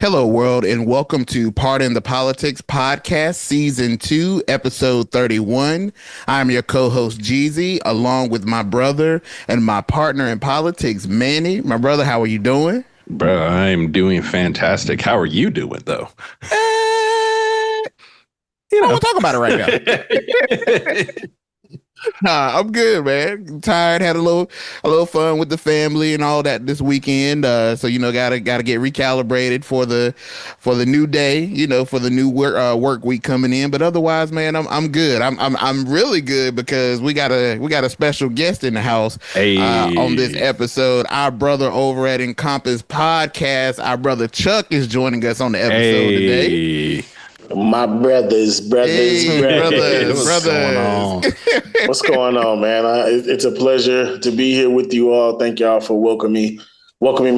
Hello, world, and welcome to Pardon the Politics Podcast, Season 2, Episode 31. I'm your co-host, Jeezy, along with my brother and my partner in politics, Manny. My brother, how are you doing? Bro, I'm doing fantastic. How are you doing, though? I don't want to talk about it right now. Nah, I'm good, man. Tired, had a little fun with the family and all that this weekend. So gotta get recalibrated for the new day, for the new work week coming in. But otherwise, man, I'm good. I'm really good because we got a special guest in the house on this episode. Our brother over at Encompass Podcast, our brother Chuck is joining us on the episode today. My brothers. What's going on? What's going on, man? It's a pleasure to be here with you all. Thank y'all for welcoming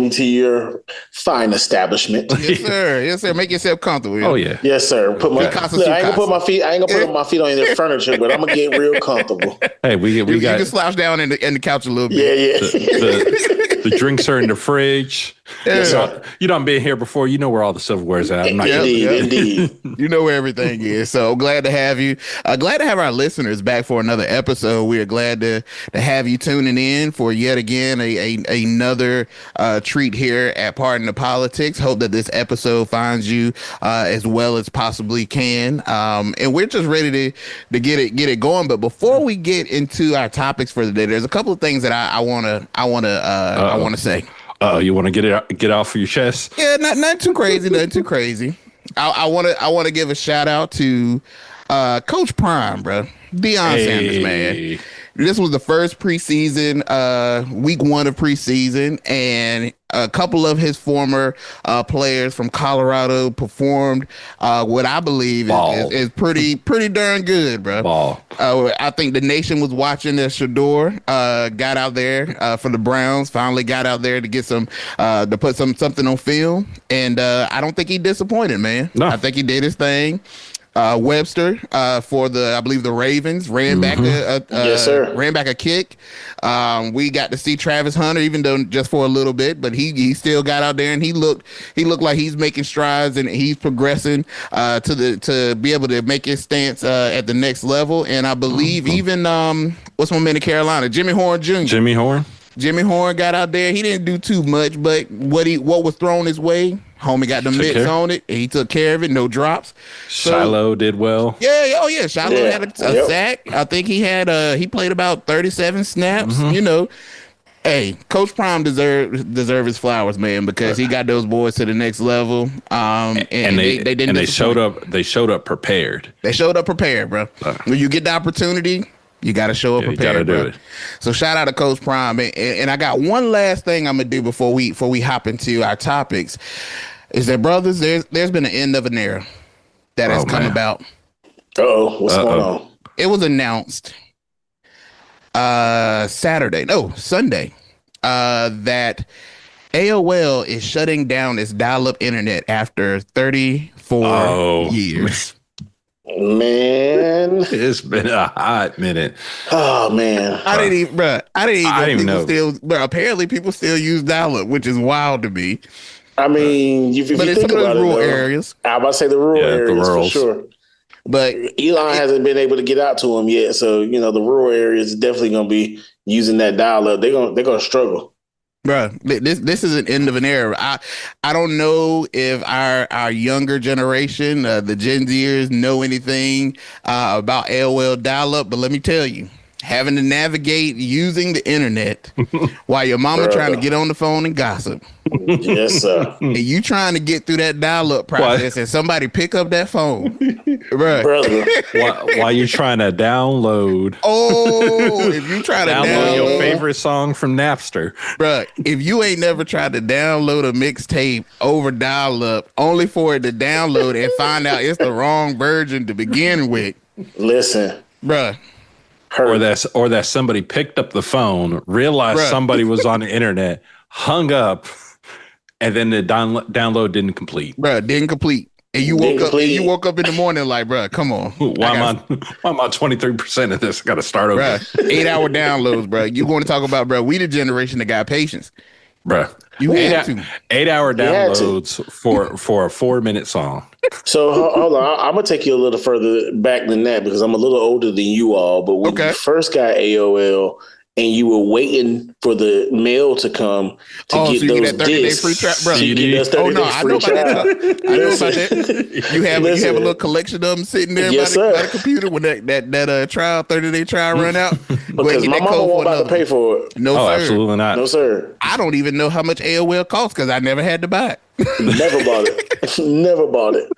me to your fine establishment. Yes, sir. Make yourself comfortable. Oh yeah. Yes, sir. I ain't gonna put my feet on their furniture, but I'm gonna get real comfortable. Hey, we You got can slouch down in the couch a little bit. Yeah. the drinks are in the fridge. Yeah. So, I'm being here before. You know where all the silverware's at. I'm not Indeed. You know where everything is. So glad to have you. Glad to have our listeners back for another episode. We are glad to have you tuning in for yet again another treat here at Pardon the Politics. Hope that this episode finds you as well as possibly can. And we're just ready to get it going. But before we get into our topics for the day, there's a couple of things that I wanna say. You want to get off your chest? Yeah, not too crazy, nothing too crazy. I want to give a shout out to Coach Prime, bro. Deion Sanders, man. This was the first preseason, week 1 of preseason, and a couple of his former players from Colorado performed what I believe is pretty darn good, bro. Ball. I think the nation was watching as Shador got out there for the Browns. Finally got out there to get some to put something on film, and I don't think he disappointed, man. No. I think he did his thing. Webster for I believe the Ravens ran back Yes, sir. ran back a kick. We got to see Travis Hunter, even though just for a little bit, but he still got out there and he looked like he's making strides and he's progressing to be able to make his stance at the next level. And I believe even what's my man in Carolina, Jimmy Horn Jr. Jimmy Horn got out there. He didn't do too much, but what was thrown his way, homie got the mitts on it, and he took care of it. No drops. Shiloh did well. Yeah. Oh yeah. Shiloh had a sack. I think he played about 37 snaps. Hey, Coach Prime deserve his flowers, man, because he got those boys to the next level. And they didn't. And they showed up. They showed up prepared. They showed up prepared, bro. When you get the opportunity, you got to show up prepared, you bro. do it. So shout out to Coach Prime. And I got one last thing I'm going to do before we hop into our topics is that, brothers, there's been an end of an era that has come about. What's going on? It was announced Sunday, that AOL is shutting down its dial-up internet after 34 years. Man, it's been a hot minute. Oh man, I didn't even know. Apparently, people still use dial-up, which is wild to me. I mean, if you think about it, rural areas. I'm about to say the rural areas for sure. But Elon hasn't been able to get out to them yet, so the rural areas definitely going to be using that dial-up. They're going to struggle. Bro, this is an end of an era. I don't know if our younger generation, the Gen Zers, know anything about AOL dial-up, but let me tell you, having to navigate using the internet while your mama trying to get on the phone and gossip. Yes, sir. And you trying to get through that dial-up process and somebody pick up that phone. Brother. While you're trying to download. Oh, if you try to download your favorite song from Napster. Bro, if you ain't never tried to download a mixtape over dial-up only for it to download and find out it's the wrong version to begin with. Listen. Bro. Or that somebody picked up the phone, realized somebody was on the internet, hung up, and then the download didn't complete. Bro, didn't complete. And you woke up in the morning like, bro, come on. Why am I 23% of this? I got to start over. Bro, 8-hour downloads, bro. You want to talk about, bro, we the generation that got patience. Bruh. You had to. 8-hour downloads for a 4-minute song. So hold on, I'm gonna take you a little further back than that because I'm a little older than you all. But when you first got AOL and you were waiting for the mail to come to get so those get that 30-day free trial, bro. I know about that. I know about that. You have a little collection of them sitting there by the computer when that trial 30-day trial run out. Because my mama won't about to pay for it. No, sir. Absolutely not. No, sir. I don't even know how much AOL costs because I never had to buy it. Never bought it. Never bought it.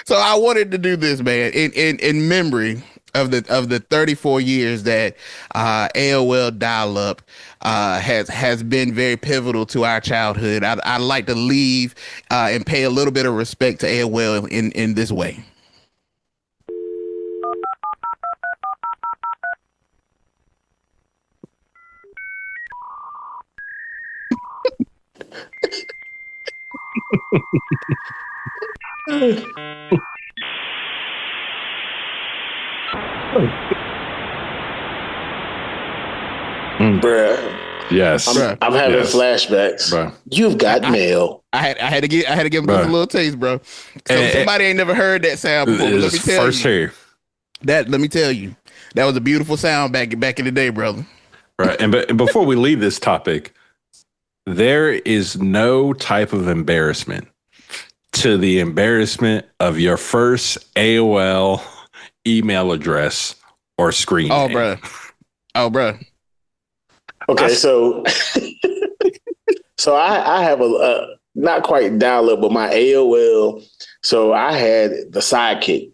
So I wanted to do this, man, in memory of the 34 years that AOL dial-up has been very pivotal to our childhood. I'd like to leave and pay a little bit of respect to AOL in this way. Bruh. Yes. I'm having flashbacks. Bruh. You've got mail. I had to give him a little taste, bro. So somebody ain't never heard that sound before. Let me tell you. Let me tell you. That was a beautiful sound back in the day, brother. Right. And before we leave this topic, there is no type of embarrassment to the embarrassment of your first AOL email address or screen name. Bro. Okay, so I have a not quite dial-up, but my AOL. So I had the Sidekick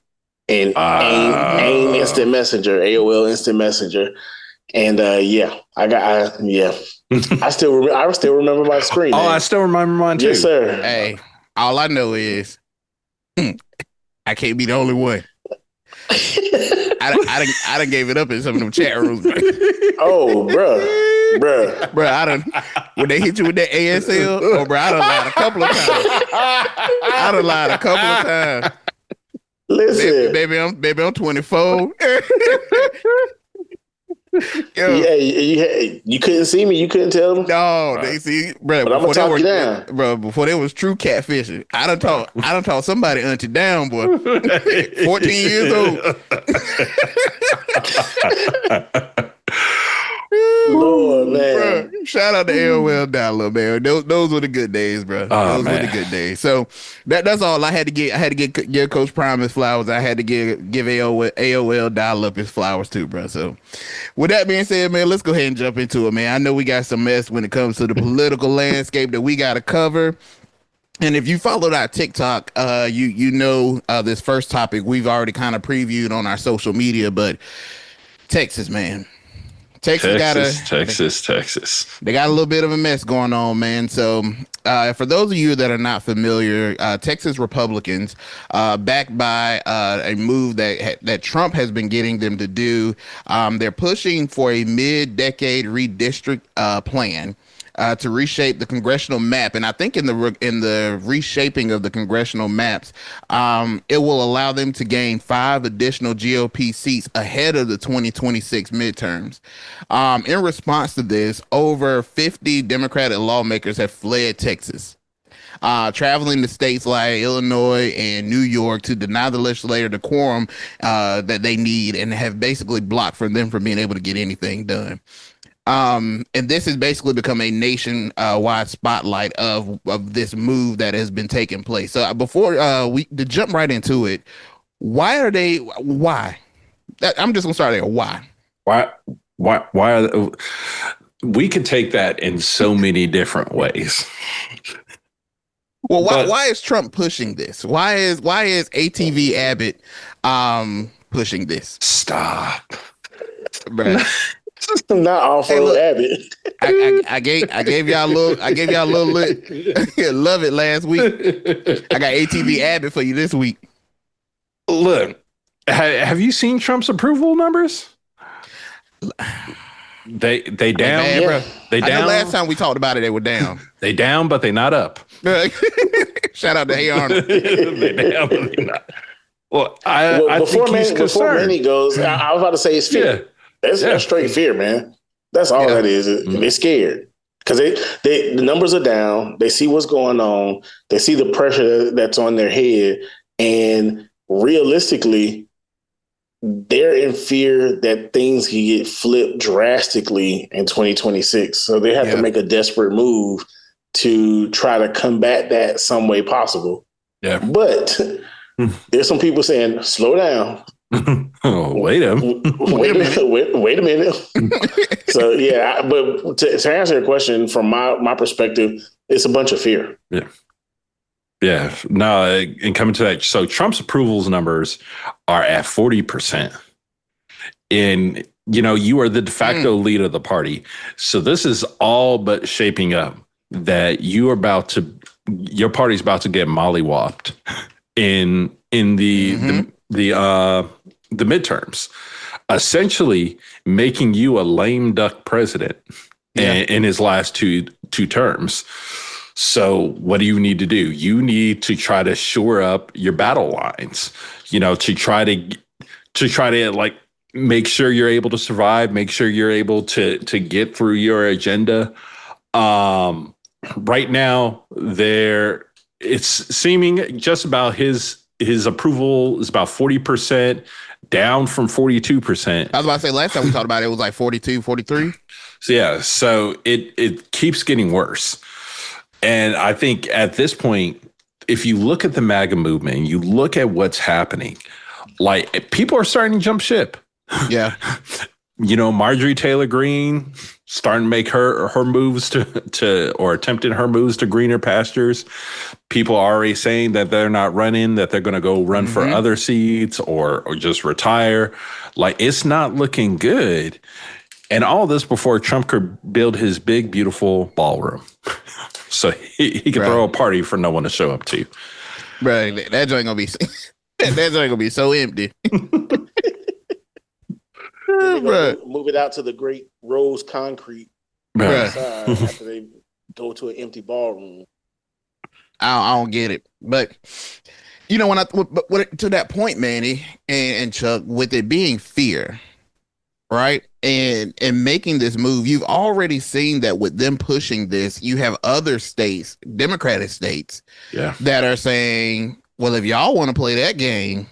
and AIM Instant Messenger, AOL Instant Messenger, and I still remember my screen name. I still remember mine too. Yes, sir. Hey, all I know is I can't be the only one. I done gave it up in some of them chat rooms. Oh, bruh. I done when they hit you with that ASL. Bro, I done lied a couple of times. Listen, baby, I'm 24. Yeah, you couldn't see me. You couldn't tell them. No, they see, bro. But I'm gonna talk you down, bro. Before there was true catfishing, I done taught somebody auntie down, boy. 14 years old. Lord, man. Bro, shout out to AOL dial-up, man. Those were the good days, bro. Those were the good days. So that's all I had to get. I had to give Coach Prime his flowers. I had to give AOL dial-up his flowers too, bro. So with that being said, man, let's go ahead and jump into it, man. I know we got some mess when it comes to the political landscape that we got to cover. And if you followed our TikTok, you know this first topic we've already kind of previewed on our social media, but Texas, man. Texas. They got a little bit of a mess going on, man. So for those of you that are not familiar, Texas Republicans, backed by a move that Trump has been getting them to do, they're pushing for a mid-decade redistrict plan to reshape the congressional map. And I think in the reshaping of the congressional maps, it will allow them to gain 5 additional GOP seats ahead of the 2026 midterms. In response to this, over 50 Democratic lawmakers have fled Texas, traveling to states like Illinois and New York to deny the legislator the quorum that they need, and have basically blocked them from being able to get anything done. And this has basically become a nation-wide spotlight of this move that has been taking place. So before to jump right into it, why? I'm just gonna start there. Why are they, we could take that in so many different ways. Well, why is Trump pushing this? Why is ATV Abbott pushing this? Stop, bro. Not off-road Abbott. I gave y'all a little love it last week. I got ATV Abbott for you this week. Look, have you seen Trump's approval numbers? They down, bad, bro. They down. I know last time we talked about it, they were down. They down, but they not up. Shout out to Hey Arnold. They down, but they not. Well, before Manny goes, I was about to say it's fear. Yeah. That's straight fear, man. That's all that is. They're scared. because the numbers are down. They see what's going on. They see the pressure that's on their head, and realistically, they're in fear that things can get flipped drastically in 2026. So they have to make a desperate move to try to combat that some way possible. Yeah. But there's some people saying, slow down. Wait a minute. So, yeah, but to answer your question, from my perspective, it's a bunch of fear. Yeah. Yeah. No, and coming to that, so Trump's approvals numbers are at 40%. And, you are the de facto leader of the party. So this is all but shaping up that your party's about to get mollywopped in the midterms, essentially making you a lame duck president in his last two terms. So what do you need to do? You need to try to shore up your battle lines, to try to like make sure you're able to survive, make sure you're able to get through your agenda. Right now, it's seeming just about his approval is about 40%, down from 42%. I was about to say, last time we talked about it was like 42, 43. So it keeps getting worse. And I think at this point, if you look at the MAGA movement, you look at what's happening, like people are starting to jump ship. Yeah. Marjorie Taylor Greene starting to make her moves to or attempting her moves to greener pastures. People are already saying that they're not running, that they're going to go run for other seats or just retire. Like, it's not looking good. And all this before Trump could build his big, beautiful ballroom. So he could throw a party for no one to show up to. Right. That joint gonna be so empty. Move it out to the great rose concrete after they go to an empty ballroom. I don't get it, but to that point, Manny and Chuck, with it being fear, right, and making this move, you've already seen that with them pushing this, you have other states, Democratic states, that are saying, well, if y'all want to play that game.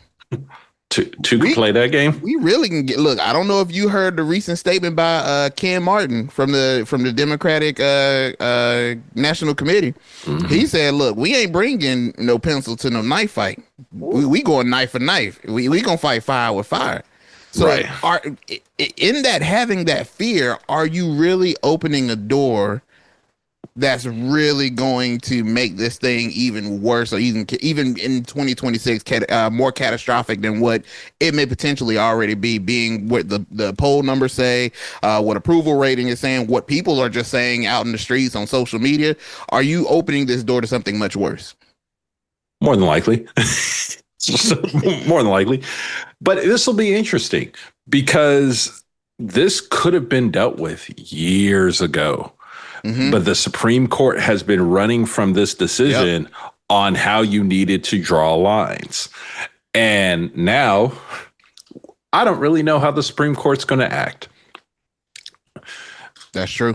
To play that game, we really can get. Look, I don't know if you heard the recent statement by Ken Martin from the Democratic National Committee. Mm-hmm. He said, "Look, we ain't bringing no pencil to no knife fight. We going knife for knife. We gonna fight fire with fire." So, in that having that fear, are you really opening a door that's really going to make this thing even worse, or even in 2026 more catastrophic than what it may potentially already be, being what the poll numbers say, what approval rating is saying, what people are just saying out in the streets on social media? Are you opening this door to something much worse? More than likely. More than likely. But this will be interesting because this could have been dealt with years ago. Mm-hmm. But the Supreme Court has been running from this decision on how you needed to draw lines. And now I don't really know how the Supreme Court's going to act. That's true.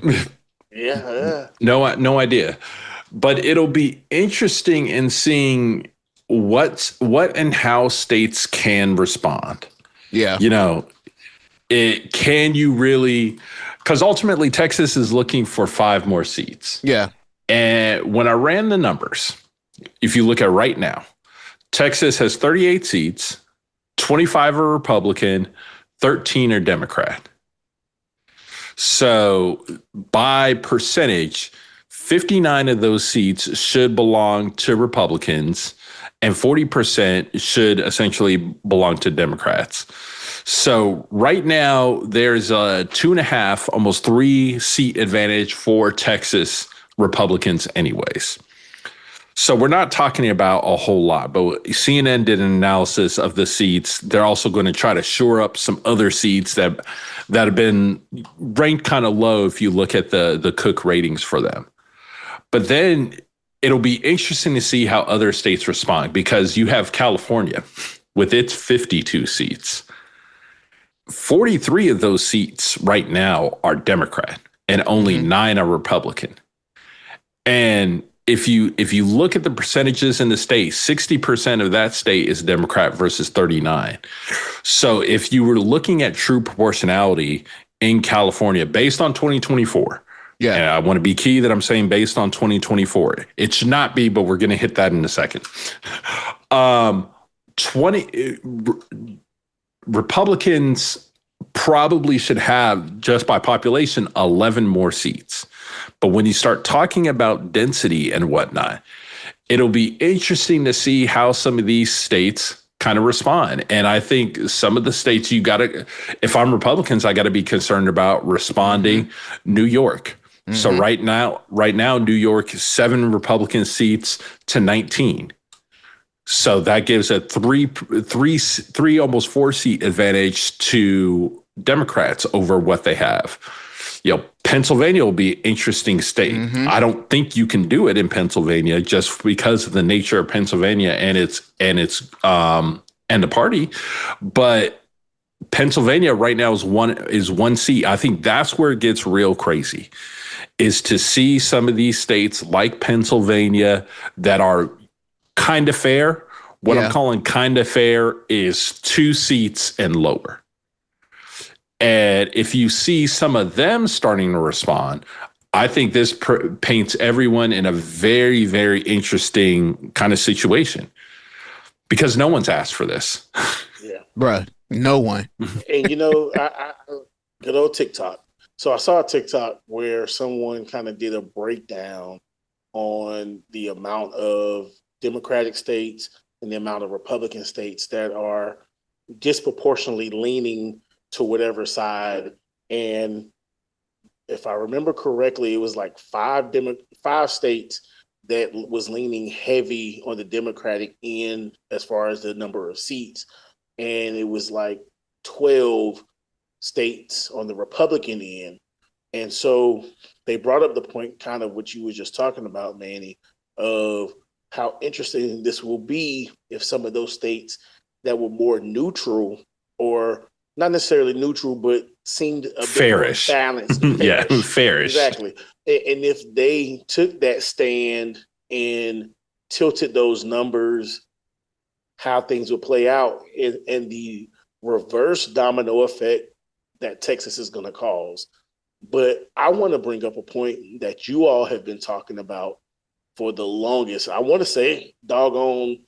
Yeah. No idea. But it'll be interesting in seeing what and how states can respond. Yeah. Can you really... Because ultimately, Texas is looking for 5 more seats. Yeah. And when I ran the numbers, if you look at right now, Texas has 38 seats, 25 are Republican, 13 are Democrat. So by percentage, 59 of those seats should belong to Republicans and 40% should essentially belong to Democrats. So right now, there's a 2.5, almost 3 seat advantage for Texas Republicans anyways. So we're not talking about a whole lot, but CNN did an analysis of the seats. They're also going to try to shore up some other seats that have been ranked kind of low if you look at the Cook ratings for them. But then it'll be interesting to see how other states respond, because you have California with its 52 seats. 43 of those seats right now are Democrat. and only 9 are Republican. And if you look at the percentages in the state, 60% of that state is Democrat versus 39. So if you were looking at true proportionality in California based on 2024, and I want to be key that I'm saying based on 2024, it should not be, but we're going to hit that in a second. 20 Republicans probably should have, just by population, 11 more seats. But when you start talking about density and whatnot, it'll be interesting to see how some of these states kind of respond. And I think some of the states if I'm Republicans, I got to be concerned about responding. New York. So right now, New York is 7 Republican seats to 19. So that gives a three, almost 4 seat advantage to Democrats over what they have. Pennsylvania will be an interesting state. I don't think you can do it in Pennsylvania just because of the nature of Pennsylvania and the party. But Pennsylvania right now is one seat. I think that's where it gets real crazy, is to see some of these states like Pennsylvania that are kind of fair. What I'm calling kind of fair is 2 seats and lower. And if you see some of them starting to respond, I think this paints everyone in a very, very interesting kind of situation, because no one's asked for this. Yeah. Bruh, no one. And, I good old TikTok. So I saw a TikTok where someone kind of did a breakdown on the amount of Democratic states and the amount of Republican states that are disproportionately leaning to whatever side. And if I remember correctly, it was like 5 states that was leaning heavy on the Democratic end as far as the number of seats. And it was like 12 states on the Republican end. And so they brought up the point, kind of what you were just talking about, Manny, of how interesting this will be if some of those states that were more neutral, or not necessarily neutral, but seemed a bit fairish, more balanced. Yeah, fairish. Exactly. And if they took that stand and tilted those numbers, how things would play out, and the reverse domino effect that Texas is going to cause. But I want to bring up a point that you all have been talking about for the longest. I want to say, doggone,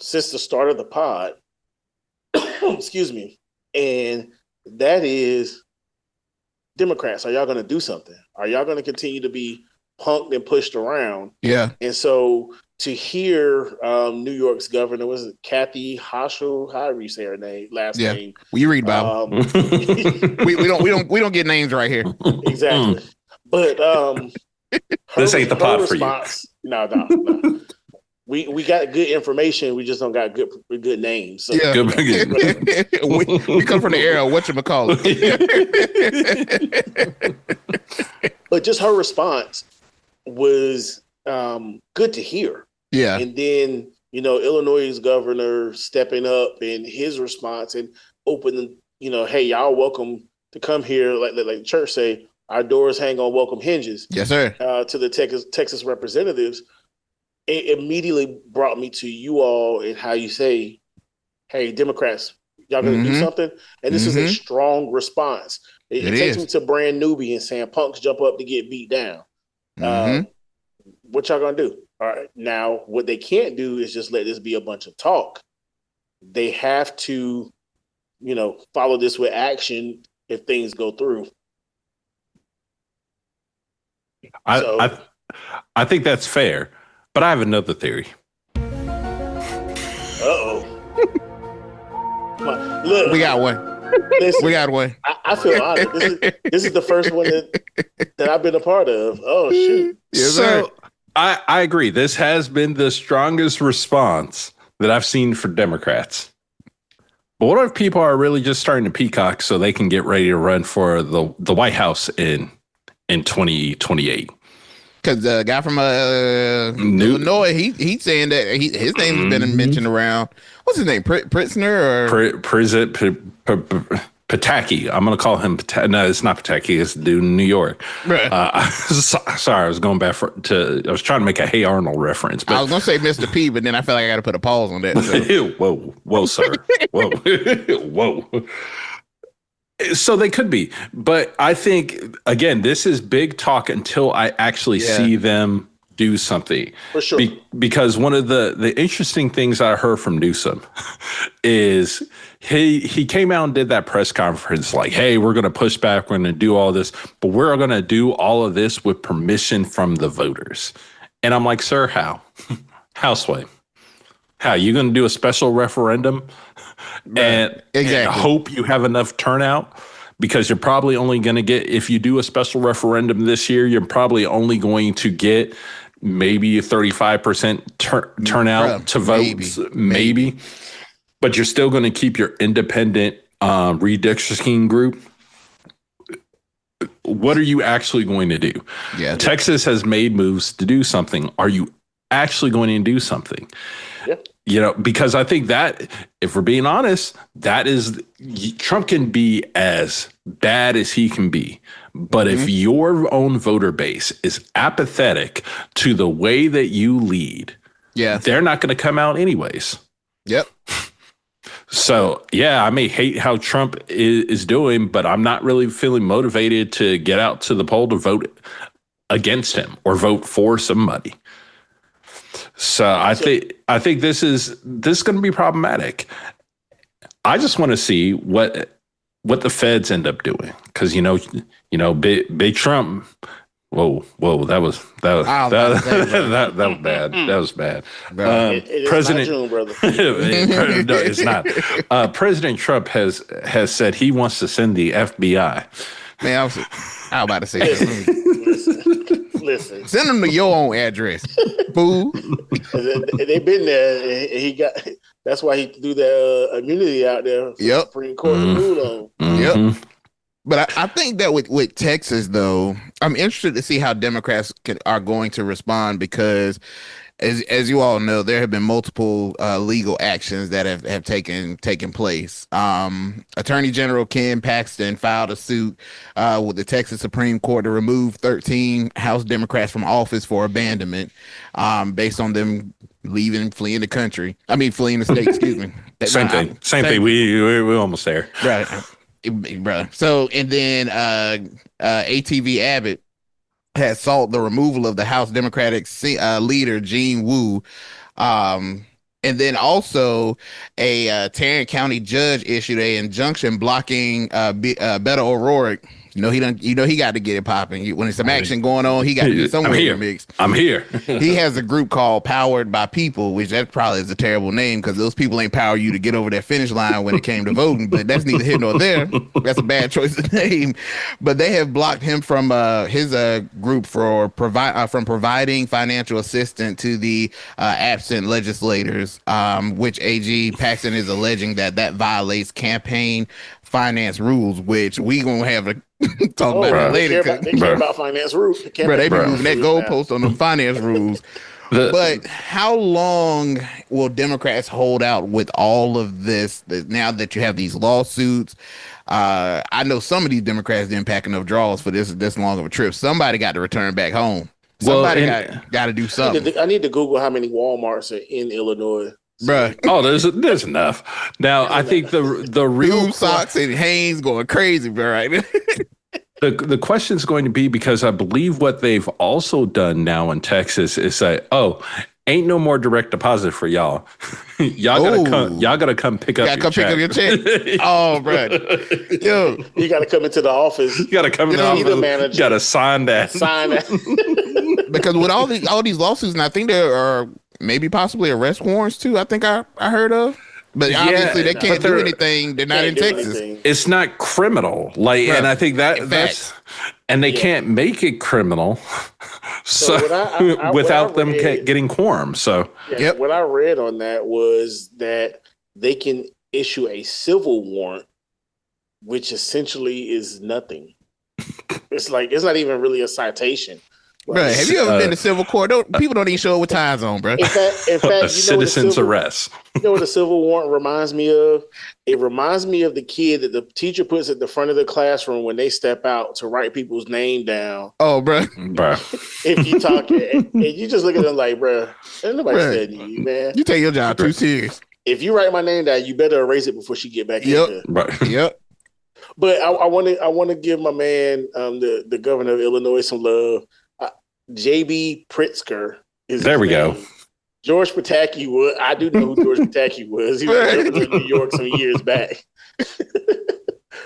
since the start of the pod. Excuse me. And that is, Democrats, are y'all going to do something? Are y'all going to continue to be punked and pushed around? Yeah. And so to hear New York's governor, was it Kathy Hochul? However you say her name, last name. Well, you read Bible. we don't get names right here. Exactly. But this ain't the pod for you. No. We got good information. We just don't got good names. So. Yeah. we come from the era of whatchamacallit. But just her response was good to hear. Yeah. And then, Illinois' governor stepping up in his response and opening, hey, y'all welcome to come here. Like the church say, our doors hang on welcome hinges. Yes, sir. To the Texas representatives. It immediately brought me to you all and how you say, hey, Democrats, y'all going to do something? And this is a strong response. It takes me to Brand Nubian saying punks jump up to get beat down. What y'all going to do? All right. Now, what they can't do is just let this be a bunch of talk. They have to, follow this with action if things go through. I think that's fair. But I have another theory. Uh-oh. Look, we got one. Listen, we got one. I feel honored. This is the first one that I've been a part of. Oh, shoot. Yes, so sir. I agree. This has been the strongest response that I've seen for Democrats. But what if people are really just starting to peacock so they can get ready to run for the White House in 2028? Because the guy from Illinois, he's saying that his name's been mentioned around. What's his name? Pritzner or Pataki. I'm going to call him Pataki. No, it's not Pataki. It's the dude in New York. Right. Sorry, I was going back I was trying to make a Hey Arnold reference. But I was going to say Mr. P, but then I feel like I got to put a pause on that. So. Whoa, sir. Whoa. So they could be. But I think, again, this is big talk until I actually see them do something. For sure. Because one of the interesting things I heard from Newsom is he came out and did that press conference like, hey, we're going to push back. We're going to do all this, but we're going to do all of this with permission from the voters. And I'm like, sir, how? Houseway. How? You going to do a special referendum and hope you have enough turnout? Because you're probably only going to get, if you do a special referendum this year, you're probably only going to get maybe a 35% turnout to vote, maybe. But you're still going to keep your independent redistricting group. What are you actually going to do? Yeah, Texas has made moves to do something. Are you actually going to do something? Yeah. Because I think that, if we're being honest, that is, Trump can be as bad as he can be. But if your own voter base is apathetic to the way that you lead, they're not going to come out anyways. Yep. So, I may hate how Trump is doing, but I'm not really feeling motivated to get out to the poll to vote against him or vote for somebody. So I think this is going to be problematic. I just want to see what the feds end up doing, because big Trump. Whoa! That was bad. That was bad. President, June, brother. No, it's not. President Trump has said he wants to send the FBI. Man, I was about to say that. Listen. Send them to your own address, fool. They've been there. That's why he threw that immunity out there. Yep. Supreme Court ruled on. Yep. But I think that with Texas, though, I'm interested to see how Democrats are going to respond, because as you all know, there have been multiple legal actions that have taken place. Attorney General Ken Paxton filed a suit with the Texas Supreme Court to remove 13 House Democrats from office for abandonment, based on them fleeing the country. I mean, fleeing the state. Excuse me. Same thing. We're almost there. Right, brother. So, and then ATV Abbott has sought the removal of the House Democratic leader Gene Wu, and then also a Tarrant County judge issued an injunction blocking Beto O'Rourke. He got to get it popping. When there's some action going on, he got to get somewhere in the mix. I'm here. He has a group called Powered by People, which that probably is a terrible name, because those people ain't power you to get over that finish line when it came to voting. But that's neither here nor there. That's a bad choice of name. But they have blocked him from his group from providing financial assistance to the absent legislators, which AG Paxton is alleging that violates campaign finance rules, which we gonna have to talk about that later. They care about finance rules. They be moving that goalpost on the finance rules. But how long will Democrats hold out with all of this? Now that you have these lawsuits, I know some of these Democrats didn't pack enough draws for this long of a trip. Somebody got to return back home. Somebody got to do something. I need to Google how many Walmarts are in Illinois. Bruh. Oh, there's enough. Now, I think the real socks and Hanes going crazy, bro. Right? The question is going to be, because I believe what they've also done now in Texas is say, ain't no more direct deposit for y'all. Y'all gotta come pick up. Pick up your check. Oh, bro. Yo, you gotta come into the office. You gotta come into the office. Manager. You gotta sign that. Because with all these lawsuits, and I think there are maybe possibly arrest warrants too. I think I heard of. But obviously they can't do anything. They're not in Texas. It's not criminal. And I think that's, and they can't make it criminal. So without them getting quorum. So what I read on that was that they can issue a civil warrant, which essentially is nothing. It's not even really a citation. Bro, have you ever been to civil court? People don't even show up with ties on, bro. In fact, a citizen's arrest. You know what a civil warrant reminds me of? It reminds me of the kid that the teacher puts at the front of the classroom when they step out to write people's name down. Oh, bro. If you talk and you just look at them like, bro, ain't nobody studying you, man. You take your job too serious. If you write my name down, you better erase it before she get back in here. Yep. But I want to give my man, the governor of Illinois, some love. JB Pritzker is there. We go. George Pataki was. I do know who George Pataki was. He was governor of New York some years back.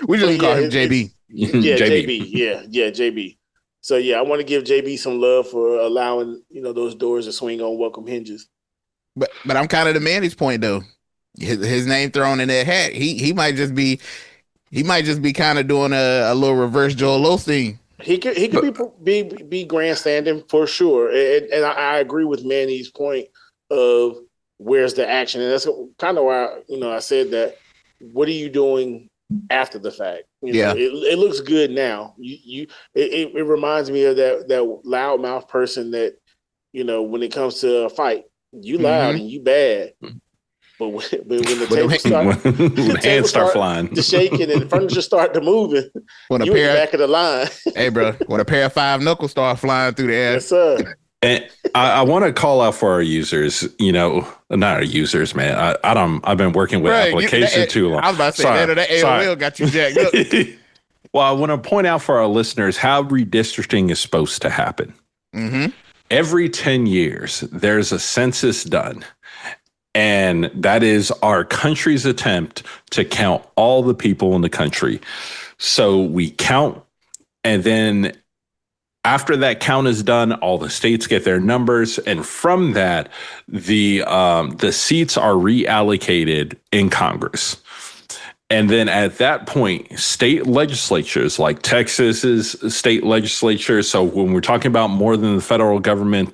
We just call him JB. Yeah, JB. Yeah, JB. So yeah, I want to give JB some love for allowing those doors to swing on welcome hinges. But I'm kind of to Manny's point though. His name thrown in that hat. He might just be kind of doing a little reverse Joel Osteen. He could be grandstanding for sure, and I agree with Manny's point of where's the action, and that's kind of why I said that. What are you doing after the fact? It looks good now. It reminds me of that loudmouth person that when it comes to a fight, you loud and you bad. But when the tables start flying, to shaking and the furniture start to moving, you in the back of the line. Hey, bro, when a pair of 5 knuckles start flying through the air. Yes, sir. And I want to call out for our users, not our users, man. I've been working with applications too long. I was about to say that AOL got you jacked up. Well, I want to point out for our listeners how redistricting is supposed to happen. Mm-hmm. Every 10 years, there's a census done. And that is our country's attempt to count all the people in the country. So we count, and then after that count is done, all the states get their numbers. And from that, the seats are reallocated in Congress. And then at that point, state legislatures like Texas's state legislature. So when we're talking about more than the federal government,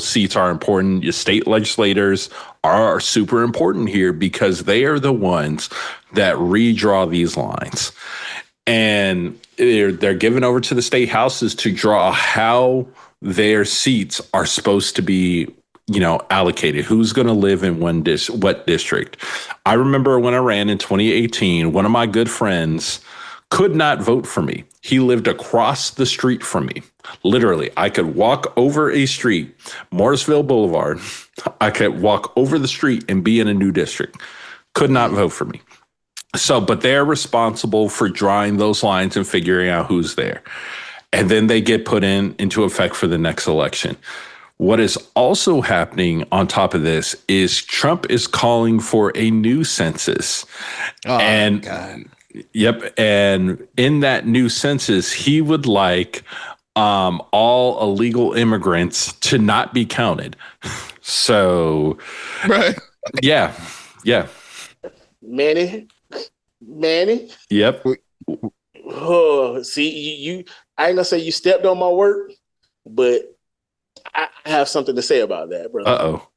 seats are important. Your state legislators are super important here because they are the ones that redraw these lines. And they're given over to the state houses to draw how their seats are supposed to be, allocated. Who's going to live in what district? I remember when I ran in 2018, one of my good friends could not vote for me. He lived across the street from me. Literally, I could walk over a street, Morrisville Boulevard. I could walk over the street and be in a new district. Could not vote for me. So, but they're responsible for drawing those lines and figuring out who's there. And then they get put into effect for the next election. What is also happening on top of this is Trump is calling for a new census. Oh, and God. Yep. And in that new census, he would like all illegal immigrants to not be counted. So, right. Yeah. Manny. Yep. Oh, see, I ain't gonna say you stepped on my work, but I have something to say about that, brother. Uh-oh.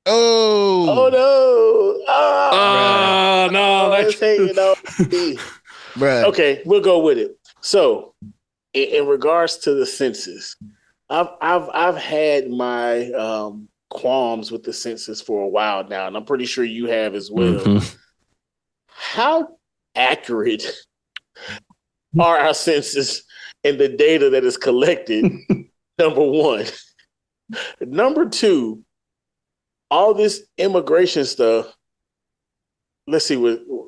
Oh no! Oh no! That's hanging on. Bruh. Okay, we'll go with it. So, in regards to the census, I've had my qualms with the census for a while now, and I'm pretty sure you have as well. Mm-hmm. How accurate are our census and the data that is collected? Number one. Number two, all this immigration stuff. Let's see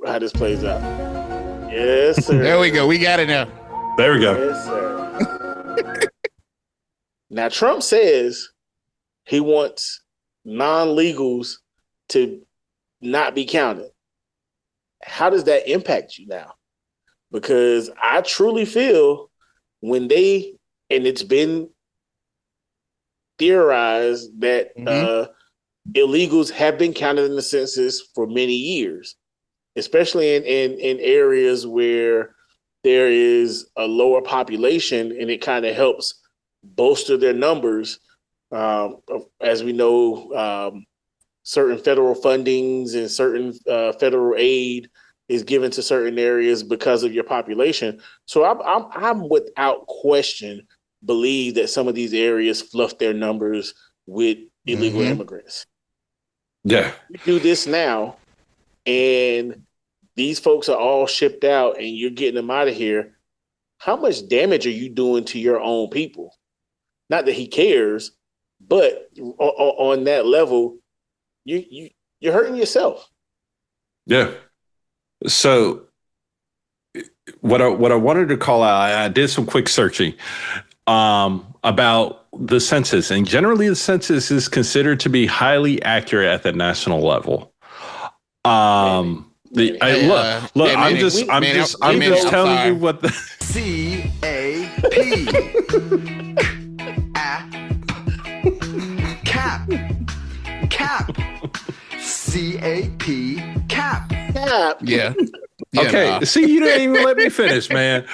how this plays out. Yes, sir. There we go. We got it now. There we go. Yes, sir. Now, Trump says he wants non-legals to not be counted. How does that impact you now? Because I truly feel and it's been theorized that illegals have been counted in the census for many years, especially in areas where there is a lower population, and it kind of helps bolster their numbers. As we know, certain federal fundings and certain federal aid is given to certain areas because of your population. So I'm without question believe that some of these areas fluff their numbers with illegal immigrants. Yeah. We do this now, and these folks are all shipped out, and you're getting them out of here. How much damage are you doing to your own people? Not that he cares, but on that level, you're hurting yourself. Yeah. So what I wanted to call out, I did some quick searching about the census, and generally the census is considered to be highly accurate at the national level. I'm just telling you what the CAP. Yeah. Okay. See, you didn't even let me finish, man.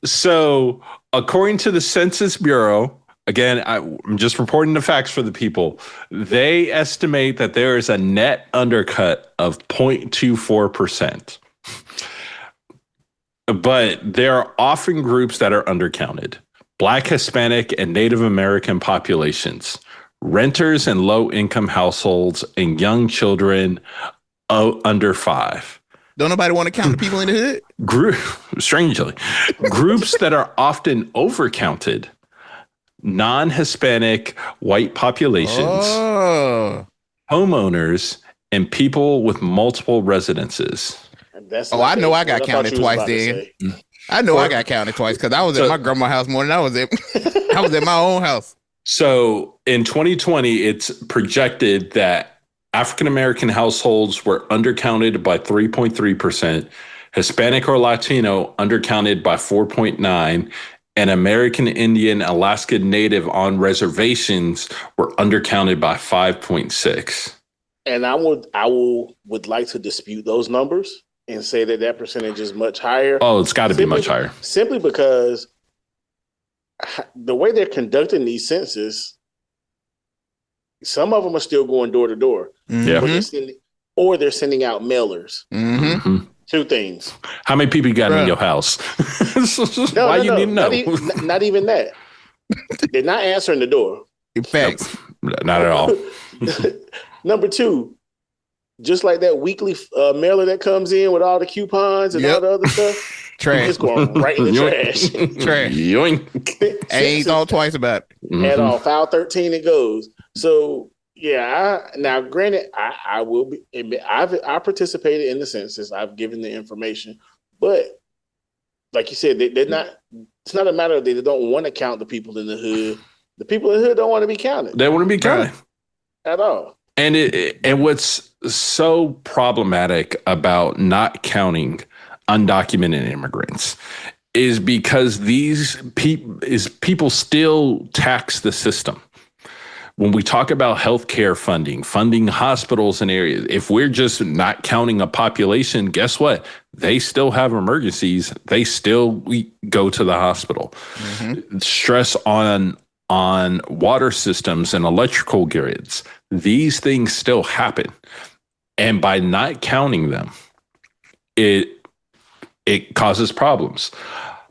So, according to the Census Bureau, again, I'm just reporting the facts for the people. They estimate that there is a net undercut of 0.24%. But there are often groups that are undercounted. Black, Hispanic, and Native American populations, renters and low-income households, and young children under 5. Don't nobody want to count the people in the hood? Strangely, groups that are often overcounted, non-Hispanic white populations, homeowners, and people with multiple residences. I know I got counted twice then. I know I got counted twice because I was at my grandma's house more than I was at my own house. So in 2020, it's projected that African-American households were undercounted by 3.3%, Hispanic or Latino undercounted by 4.9%, and American Indian, Alaska Native on reservations were undercounted by 5.6%. And I would like to dispute those numbers and say that percentage is much higher. Oh, it's got to be much higher. Simply because the way they're conducting these census, some of them are still going door to door. Or they're sending out mailers. Two things. How many people you got in your house? Why you need to know? Not even that. They're not answering the door. In fact, not at all. Number two, just like that weekly mailer that comes in with all the coupons and all the other stuff. Trash. It's going right in the trash. Trash. Yoink. I ain't thought twice about it. At all. File 13 it goes. So now granted, I will be. I participated in the census. I've given the information, but like you said, they're not. It's not a matter of they don't want to count the people in the hood. The people in the hood don't want to be counted. They want to be counted at all. And what's so problematic about not counting undocumented immigrants is because people still tax the system. When we talk about healthcare funding hospitals and areas, if we're just not counting a population, guess what? They still have emergencies. They still go to the hospital. Stress on water systems and electrical grids. These things still happen. And by not counting them, it causes problems.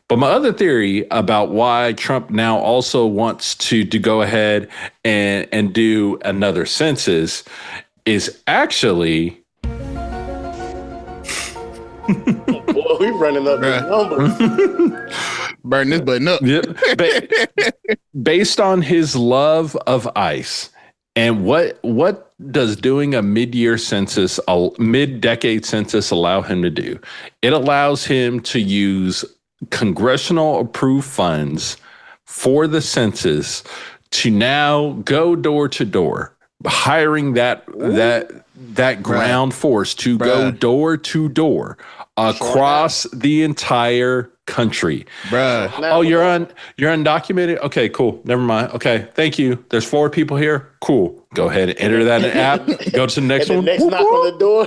But my other theory about why Trump now also wants to go ahead and do another census is actually... Boy, we running up the numbers. Burn this button up. Based on his love of ICE, and what does doing a mid-decade census allow him to do? It allows him to use congressional approved funds for the census to now go door to door, hiring that ground force to go door to door across the entire country. Bruh. Oh, you're undocumented? Okay, cool. Never mind. Okay, thank you. There's 4 people here. Cool. Go ahead and enter that in the app. Go to the next one. Next knock on the door.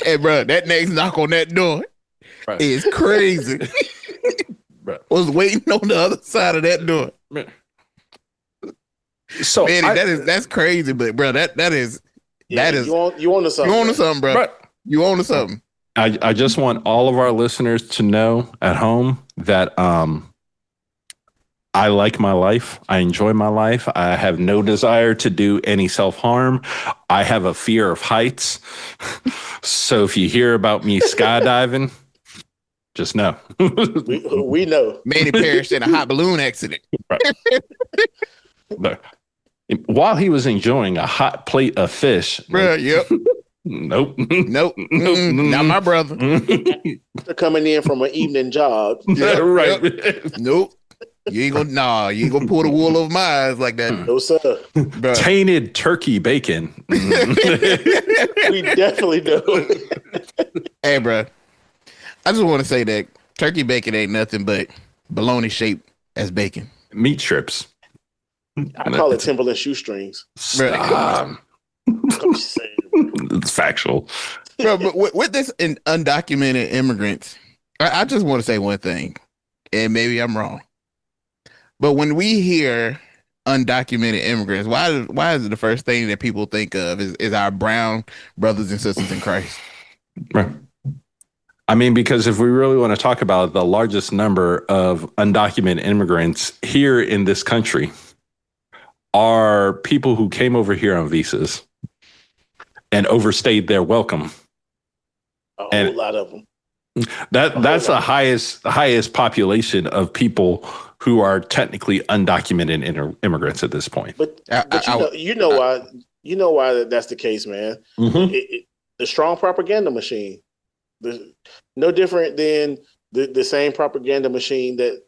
Hey, bro, that next knock on that door is crazy. Was waiting on the other side of that door. So Manny, that's crazy, but bro, that is you on to something. You on to something, bro. You own something. I just want all of our listeners to know at home that I like my life. I enjoy my life. I have no desire to do any self-harm. I have a fear of heights. So if you hear about me skydiving, just know. we know. Manny perished in a hot balloon accident. While he was enjoying a hot plate of fish. Bro, yep. Nope. Not my brother. They're coming in from an evening job. Yeah, right. Yep. Nope. You ain't gonna pull the wool over my eyes like that. No, sir. Bruh. Tainted turkey bacon. We definitely do. Hey, bro. I just want to say that turkey bacon ain't nothing but bologna shaped as bacon. Meat strips. I call it Timberland shoestrings. It's factual. Bro, but with this undocumented immigrants, I just want to say one thing, and maybe I'm wrong. But when we hear undocumented immigrants, why is it the first thing that people think of is our brown brothers and sisters in Christ? Right. I mean, because if we really want to talk about the largest number of undocumented immigrants here in this country are people who came over here on visas and overstayed their welcome. A whole lot of them. That's the highest population of people who are technically undocumented immigrants at this point. But you know why that's the case, man. Mm-hmm. The strong propaganda machine. No different than the same propaganda machine that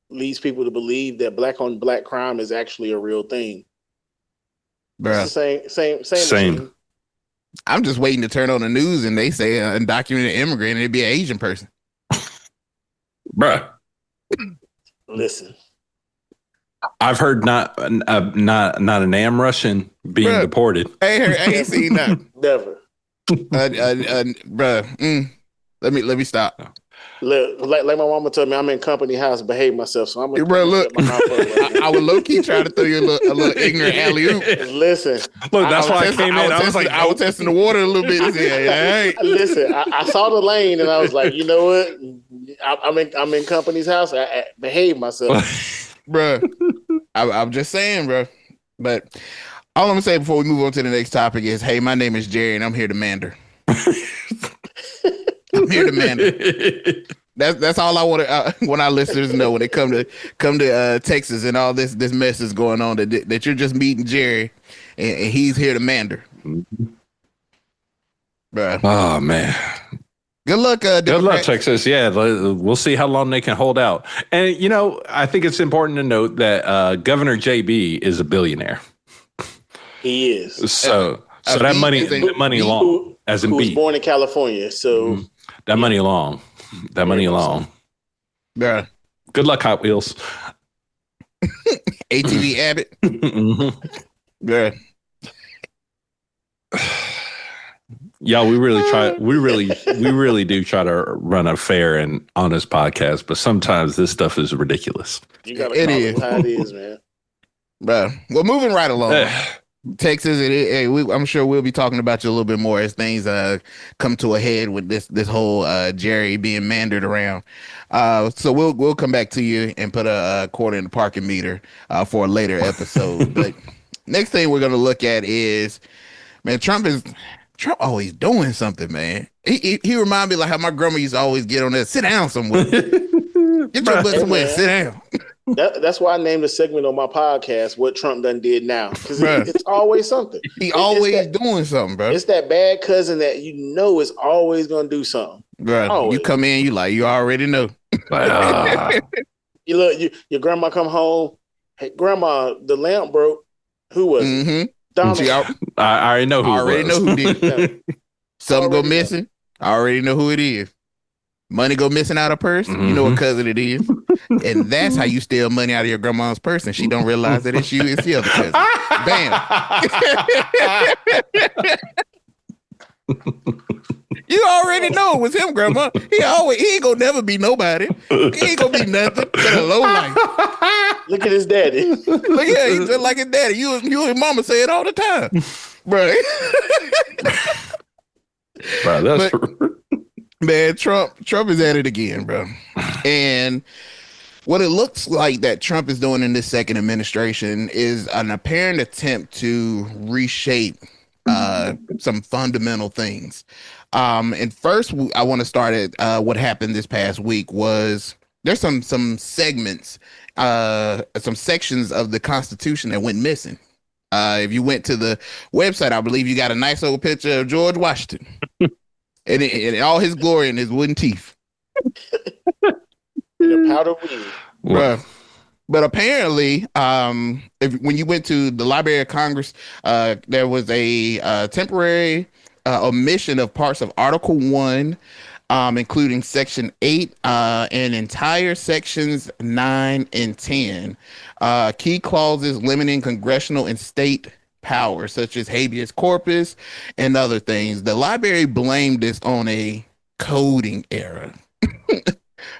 leads people to believe that black on black crime is actually a real thing. Bruh. It's the same. Machine. I'm just waiting to turn on the news and they say an undocumented immigrant and it'd be an Asian person. Bruh. Listen. I've heard not a damn Russian being deported. I ain't seen that. Never. Bruh. Let me stop. Look, like my mama told me, I'm in company house, behave myself. So I'm gonna look. I was low key trying to throw you a little ignorant alley oop. Listen, look, that's why I came in. I was testing the water a little bit. Listen, I saw the lane and I was like, you know what? I'm in company's house. I behave myself, bro. I'm just saying, bro. But all I'm gonna say before we move on to the next topic is, hey, my name is Jerry and I'm here to mander. I'm here to mander. That's all I want our listeners to know when they come to Texas and all this mess is going on that you're just meeting Jerry and he's here to mander. Bruh. Oh man. Good luck, good luck, Texas. Yeah, we'll see how long they can hold out. And I think it's important to note that Governor JB is a billionaire. He is. So that money long, as in B. Was born in California, so that money long. Yeah. Good luck, Hot Wheels. ATV Abbott. Yeah. Y'all, we really do try to run a fair and honest podcast, but sometimes this stuff is ridiculous. You gotta call it how it is, man. Bro. Well, moving right along. Texas, I'm sure we'll be talking about you a little bit more as things come to a head with this whole Jerry being mandered around. So we'll come back to you and put a quarter in the parking meter for a later episode. But next thing we're gonna look at is, man, Trump always doing something, man. He remind me like how my grandma used to always get on there, sit down somewhere. Get your butt somewhere, sit down. That's why I named the segment on my podcast "What Trump Done Did Now," because it's always something. He always doing something, bro. It's that bad cousin that is always gonna do something. Bro, you come in, you already know. You look, your grandma come home. Hey, grandma, the lamp broke. Who was it? I already know who. Know who did it. Something go missing. I already know who it is. Money go missing out of purse. You know what cousin it is. And that's how you steal money out of your grandma's purse and she don't realize that it's you, it's the other cousin. Bam. You already know it was him, grandma. He ain't gonna never be nobody. He ain't gonna be nothing but a low life. Look at his daddy. Look, yeah, he's just like his daddy. You and mama say it all the time. Bro. Bro, that's man, Trump is at it again, bro. And what it looks like that Trump is doing in this second administration is an apparent attempt to reshape some fundamental things. And first, I want to start at what happened this past week. Was there's some segments, some sections of the Constitution that went missing. If you went to the website, I believe you got a nice old picture of George Washington and all his glory and his wooden teeth. The powder wig. Bruh. But apparently, when you went to the Library of Congress, there was a temporary omission of parts of Article 1, including Section 8 and entire Sections 9 and 10. Key clauses limiting congressional and state powers, such as habeas corpus and other things. The library blamed this on a coding error.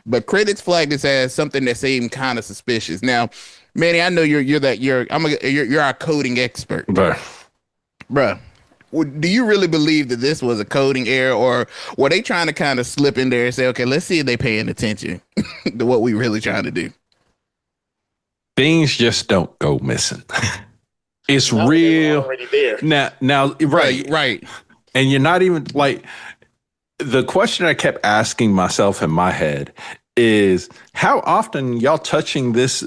But critics flagged this as something that seemed kind of suspicious. Now, Manny, I know you're our coding expert, bruh. Do you really believe that this was a coding error, or were they trying to kind of slip in there and say, okay, let's see if they're paying attention to what we really trying to do? Things just don't go missing. It's real. Already there. Now, right. And you're not even like. The question I kept asking myself in my head is, how often y'all touching this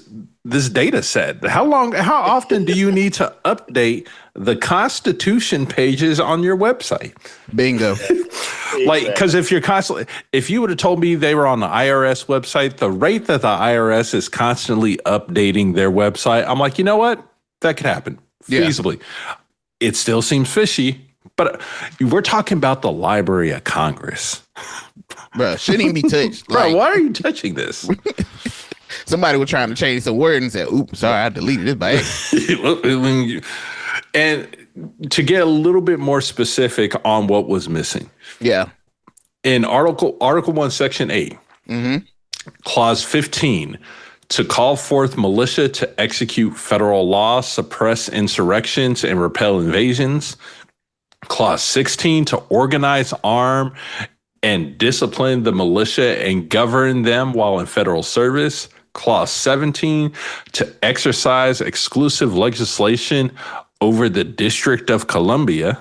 data set? How often do you need to update the Constitution pages on your website? Bingo. Like, because if you would have told me they were on the IRS website, the rate that the IRS is constantly updating their website, I'm like, you know what? That could happen feasibly. It still seems fishy. But we're talking about the Library of Congress. Bro, shouldn't even be touched. Bro, why are you touching this? Somebody was trying to change some word and said, oops, sorry, I deleted it by accident. And to get a little bit more specific on what was missing. Yeah. In Article 1, Section 8, Clause 15, to call forth militia to execute federal law, suppress insurrections, and repel invasions. Clause 16, to organize, arm, and discipline the militia and govern them while in federal service. Clause 17, to exercise exclusive legislation over the District of Columbia.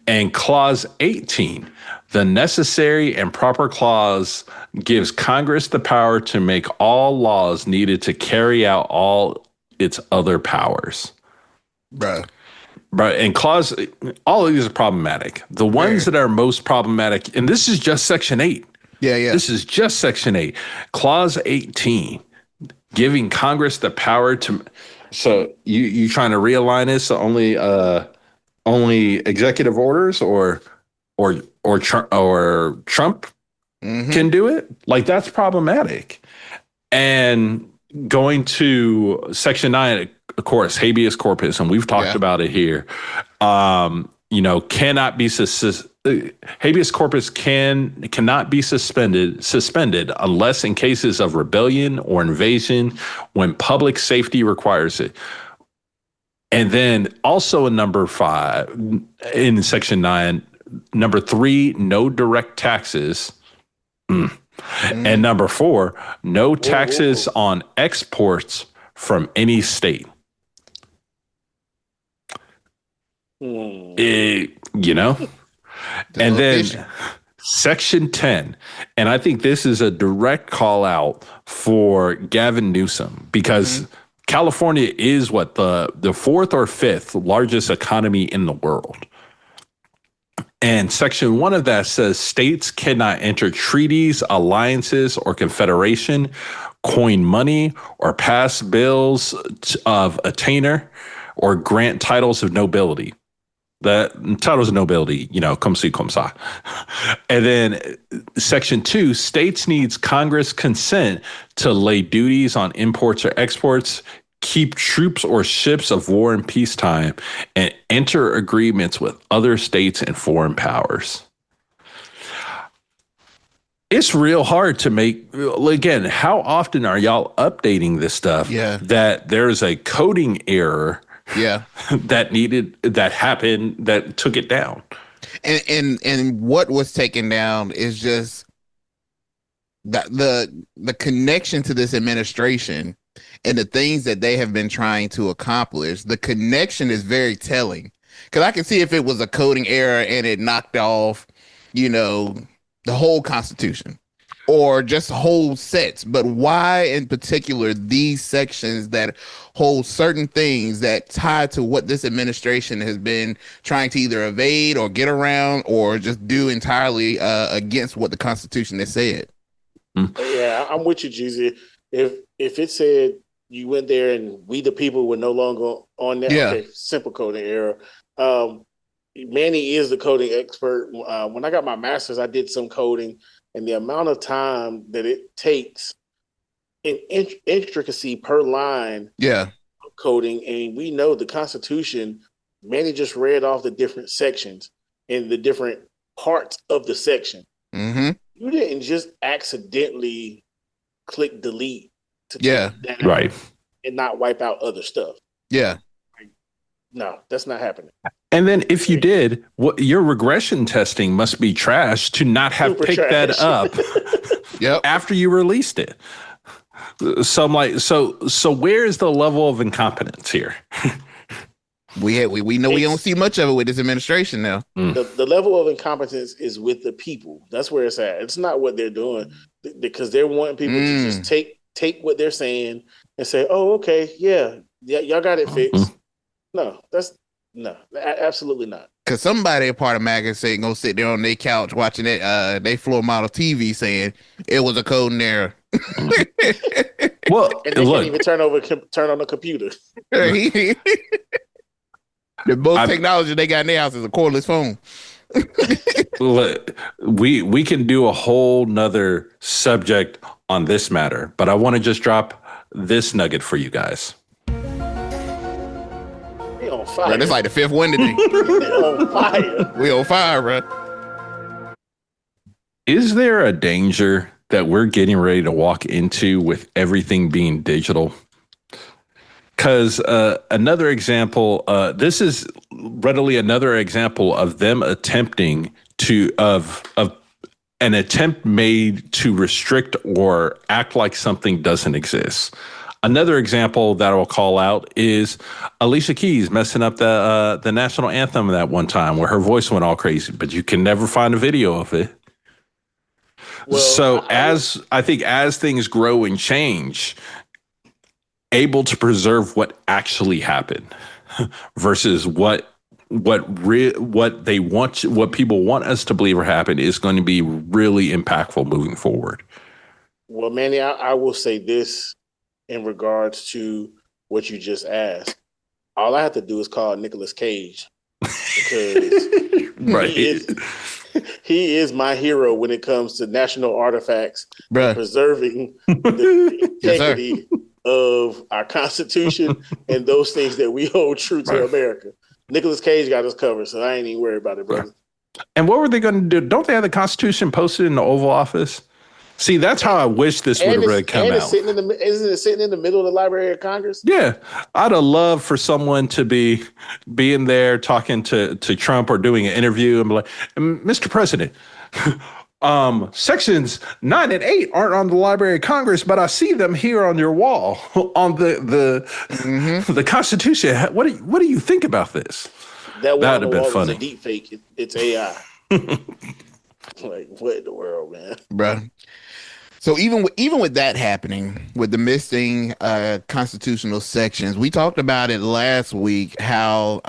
And Clause 18, the necessary and proper clause gives Congress the power to make all laws needed to carry out all its other powers. Bruh. Right. And all of these are problematic. The ones that are most problematic, and this is just Section 8. Yeah. This is just Section 8. Clause 18, giving Congress the power to. So you trying to realign this to only executive orders or Trump can do it? Like, that's problematic. And going to Section 9, of course, habeas corpus, and we've talked about it here, cannot be habeas corpus cannot be suspended unless in cases of rebellion or invasion when public safety requires it. And then also in number 5, in Section 9, number 3, no direct taxes. And number 4, no taxes on exports from any state. And then Section 10, and I think this is a direct call out for Gavin Newsom, because California is the fourth or fifth largest economy in the world. And Section 1 of that says states cannot enter treaties, alliances, or confederation, coin money, or pass bills of attainder, or grant titles of nobility. The titles of nobility, comme ci, comme ça. And then Section 2, states needs Congress consent to lay duties on imports or exports, keep troops or ships of war in peacetime, and enter agreements with other states and foreign powers. It's real hard to make, again, how often are y'all updating this stuff? Yeah. That there's a coding error that happened, that took it down. And what was taken down is just the connection to this administration and the things that they have been trying to accomplish. The connection is very telling, because I can see if it was a coding error and it knocked off, the whole Constitution or just whole sets. But why in particular these sections that hold certain things that tie to what this administration has been trying to either evade or get around or just do entirely against what the Constitution has said? Yeah, I'm with you, Jeezy. If it said you went there and we the people were no longer on there, okay, simple coding error. Manny is the coding expert. When I got my master's, I did some coding, and the amount of time that it takes in intricacy per line of coding, and we know the Constitution, Manny just read off the different sections and the different parts of the section. Mm-hmm. You didn't just accidentally click delete to take that right and not wipe out other stuff. Yeah. No, that's not happening. And then if you did, your regression testing must be trash to not have picked that up after you released it. So I'm like, so where is the level of incompetence here? We know we don't see much of it with this administration now. The level of incompetence is with the people. That's where it's at. It's not what they're doing, because they're wanting people to just take what they're saying and say, "Oh, okay, yeah, y'all got it fixed." No, absolutely not. Because somebody, a part of MAGA, ain't gonna sit there on their couch watching it, they floor model TV saying it was a coding error. Well, and they can't even turn on the computer. The most technology they got in their house is a cordless phone. Look, we can do a whole nother subject on this matter, but I want to just drop this nugget for you guys. We on fire. Bro, it's like the fifth one today. We on fire. We on fire, bro. Is there a danger that we're getting ready to walk into with everything being digital? Because another example, this is readily another example of them attempting of an attempt made to restrict or act like something doesn't exist. Another example that I'll call out is Alicia Keys messing up the national anthem that one time where her voice went all crazy, but you can never find a video of it. Well, so as things grow and change, able to preserve what actually happened versus what people want us to believe or happen is going to be really impactful moving forward. Well, Manny, I will say this in regards to what you just asked. All I have to do is call Nicolas Cage, because he is my hero when it comes to national artifacts, preserving the integrity of our Constitution and those things that we hold true to America. Nicolas Cage got us covered, so I ain't even worried about it, brother. And what were they going to do? Don't they have the Constitution posted in the Oval Office? See, that's how I wish this would have really come out. Isn't it sitting in the middle of the Library of Congress? Yeah. I'd have loved for someone to be in there talking to Trump or doing an interview and be like, Mr. President, sections 9 and 8 aren't on the Library of Congress, but I see them here on your wall on the Constitution. What do you think about this? That would have been funny. It's a deep fake. It's AI. Like, what in the world, man? Bro. So even with that happening, with the missing constitutional sections, we talked about it last week, how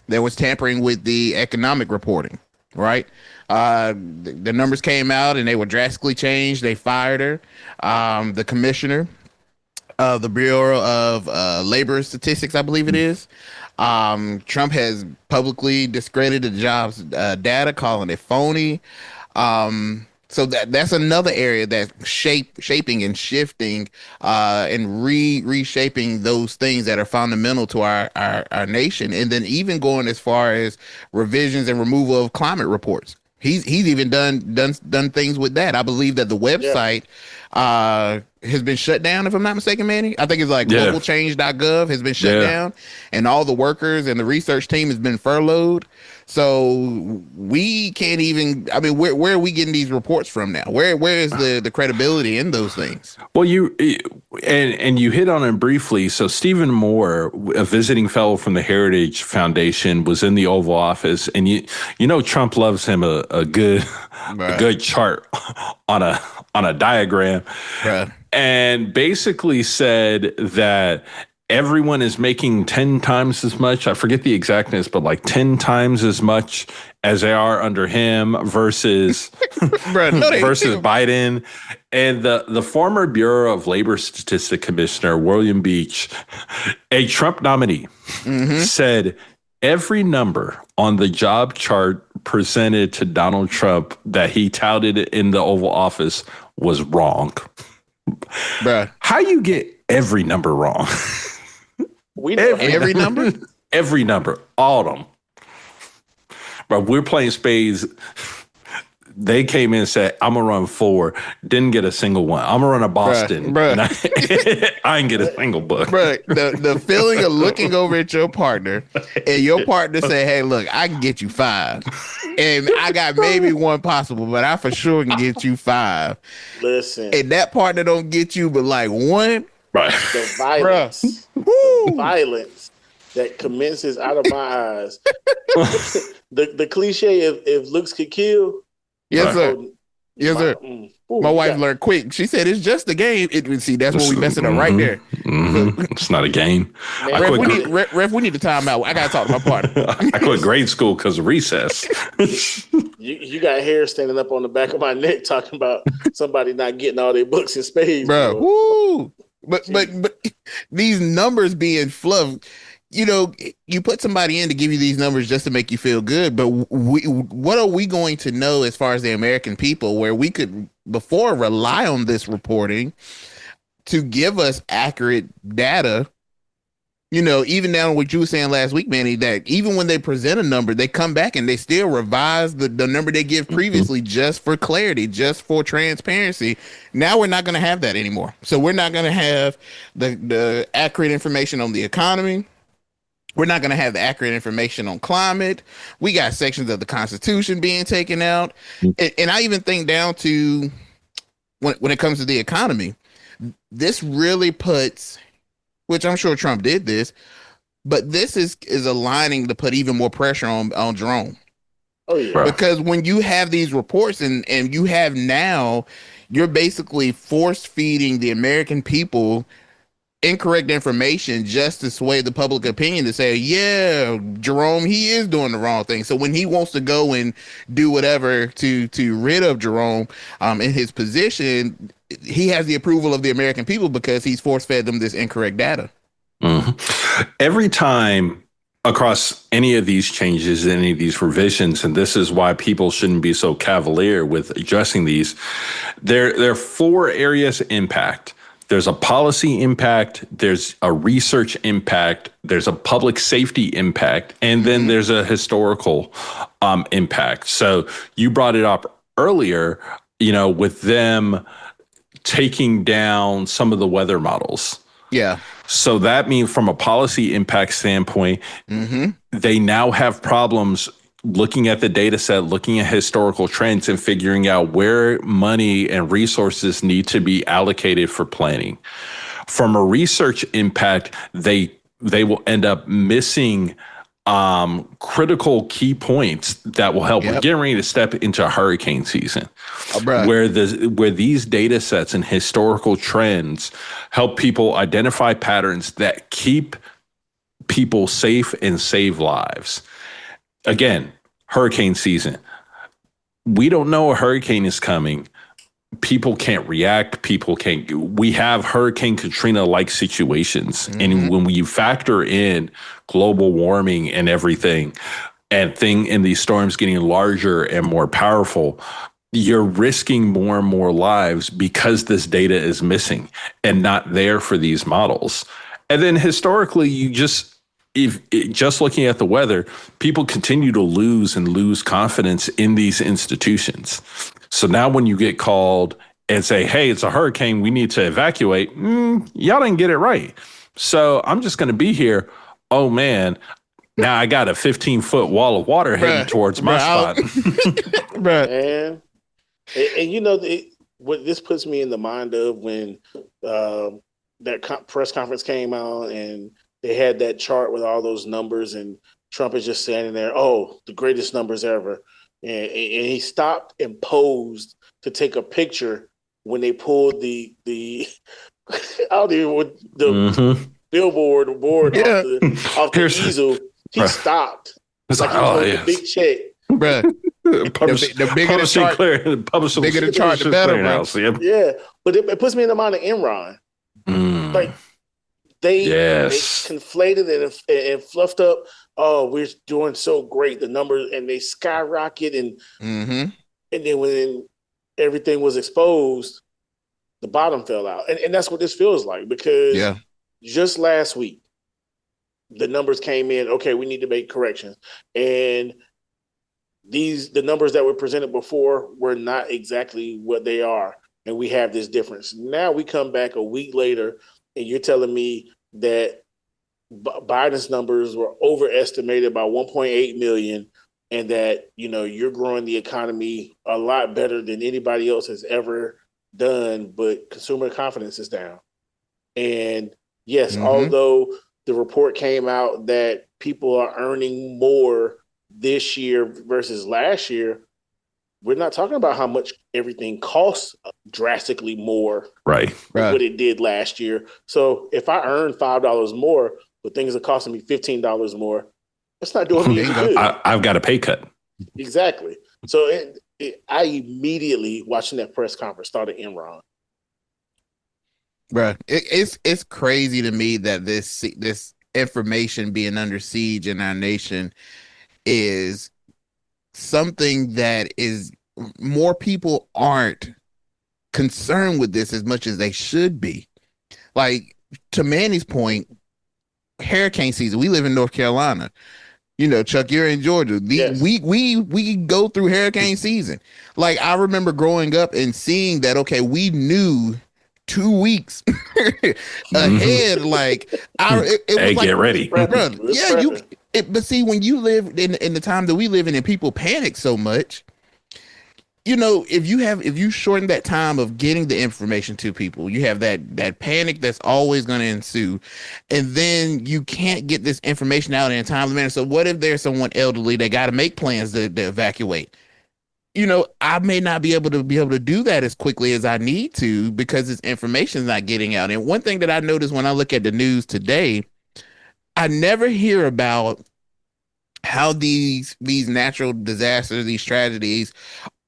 there was tampering with the economic reporting, right? The numbers came out and they were drastically changed. They fired her. The commissioner of the Bureau of Labor Statistics, I believe it is. Trump has publicly discredited the jobs data, calling it phony. So that's another area that's shaping and shifting and reshaping those things that are fundamental to our nation. And then even going as far as revisions and removal of climate reports. He's even done things with that. I believe that the website has been shut down, if I'm not mistaken, Manny. I think it's like globalchange.gov has been shut down, and all the workers and the research team has been furloughed. So we can't even. I mean, where are we getting these reports from now? Where is the credibility in those things? Well, you hit on it briefly. So Stephen Moore, a visiting fellow from the Heritage Foundation, was in the Oval Office, and you know Trump loves him a good chart on a diagram, and basically said that everyone is making 10 times as much. I forget the exactness, but like 10 times as much as they are under him versus versus Biden. And the former Bureau of Labor Statistic Commissioner, William Beach, a Trump nominee, said every number on the job chart presented to Donald Trump that he touted in the Oval Office was wrong. Bruh. How you get every number wrong? We know every number? Every number. All of them. But we're playing spades. They came in and said, I'm going to run 4. Didn't get a single one. I'm going to run a Boston. Bruh. I didn't get a single book. Bruh, the feeling of looking over at your partner and your partner say, hey, look, I can get you 5. And I got maybe one possible, but I for sure can get you 5. Listen. And that partner don't get you but like 1. Right. The violence. The violence that commences out of my eyes. the cliche if looks could kill. Yes, sir. Yes, sir. My wife learned quick. She said it's just a game. See, that's what we messing up right there. It's not a game. Man, Ref, we need to time out. I gotta talk to my partner. I quit grade school because of recess. you got hair standing up on the back of my neck talking about somebody not getting all their books in spades, bro. Woo! But these numbers being fluffed, you know, you put somebody in to give you these numbers just to make you feel good. But what are we going to know as far as the American people, where we could before rely on this reporting to give us accurate data? You know, even down to what you were saying last week, Manny, that even when they present a number, they come back and they still revise the number they give previously just for clarity, just for transparency. Now we're not going to have that anymore. So we're not going to have the accurate information on the economy. We're not going to have the accurate information on climate. We got sections of the Constitution being taken out. And I even think down to when it comes to the economy, this really puts, which I'm sure Trump did this, but this is aligning to put even more pressure on Jerome. Oh yeah. Because when you have these reports and you have now, you're basically force feeding the American people incorrect information just to sway the public opinion to say, yeah, Jerome, he is doing the wrong thing. So when he wants to go and do whatever to rid of Jerome in his position, he has the approval of the American people because he's force fed them this incorrect data. Every time across any of these changes, any of these revisions, and this is why people shouldn't be so cavalier with addressing these, there are 4 areas of impact. There's a policy impact, there's a research impact, there's a public safety impact, and then there's a historical impact. So you brought it up earlier, you know, with them taking down some of the weather models. Yeah. So that means from a policy impact standpoint, they now have problems looking at the data set, looking at historical trends and figuring out where money and resources need to be allocated for planning. From a research impact, they will end up missing critical key points that will help. We're getting ready to step into hurricane season, where these data sets and historical trends help people identify patterns that keep people safe and save lives. Again, hurricane season. We don't know a hurricane is coming. People can't react. We have Hurricane Katrina-like situations. And when you factor in global warming and everything, and these storms getting larger and more powerful, you're risking more and more lives because this data is missing and not there for these models. And then historically, just looking at the weather, people continue to lose confidence in these institutions. So now when you get called and say, hey, it's a hurricane, we need to evacuate. Y'all didn't get it right. So I'm just going to be here. Oh, man. Now I got a 15-foot wall of water heading towards my spot. And you know, what this puts me in the mind of when that press conference came out and they had that chart with all those numbers and Trump is just standing there, oh, the greatest numbers ever. And he stopped and posed to take a picture when they pulled the out the billboard board off the easel. He stopped. It's like he told the big check. Bruh. the bigger the chart, the chart, the better. Yeah, but it puts me in the mind of Enron. Like they conflated and fluffed up. Oh, we're doing so great. The numbers and they skyrocket and then when everything was exposed, the bottom fell out. And that's what this feels like because just last week the numbers came in. Okay, we need to make corrections and the numbers that were presented before were not exactly what they are. And we have this difference. Now we come back a week later and you're telling me that Biden's numbers were overestimated by 1.8 million and that, you know, you're growing the economy a lot better than anybody else has ever done, but consumer confidence is down. And yes, although the report came out that people are earning more this year versus last year, we're not talking about how much everything costs drastically more than what it did last year. So if I earn $5 more, but things are costing me $15 more, that's not doing me any good. I've got a pay cut. Exactly. So I immediately, watching that press conference, started Enron. Bruh, it's crazy to me that this information being under siege in our nation is something that is more people aren't concerned with this as much as they should be. Like to Manny's point, hurricane season. We live in North Carolina. You know, Chuck, you're in Georgia. We go through hurricane season. Like I remember growing up and seeing that. Okay, we knew 2 weeks ahead. Like it was like, get ready, bro. Yeah, but see, when you live in the time that we live in and people panic so much, you know, if you shorten that time of getting the information to people, you have that panic that's always going to ensue. And then you can't get this information out in a timely manner. So what if there's someone elderly that got to make plans to evacuate? You know, I may not be able to do that as quickly as I need to because this information is not getting out. And one thing that I noticed when I look at the news today, I never hear about how these natural disasters, these tragedies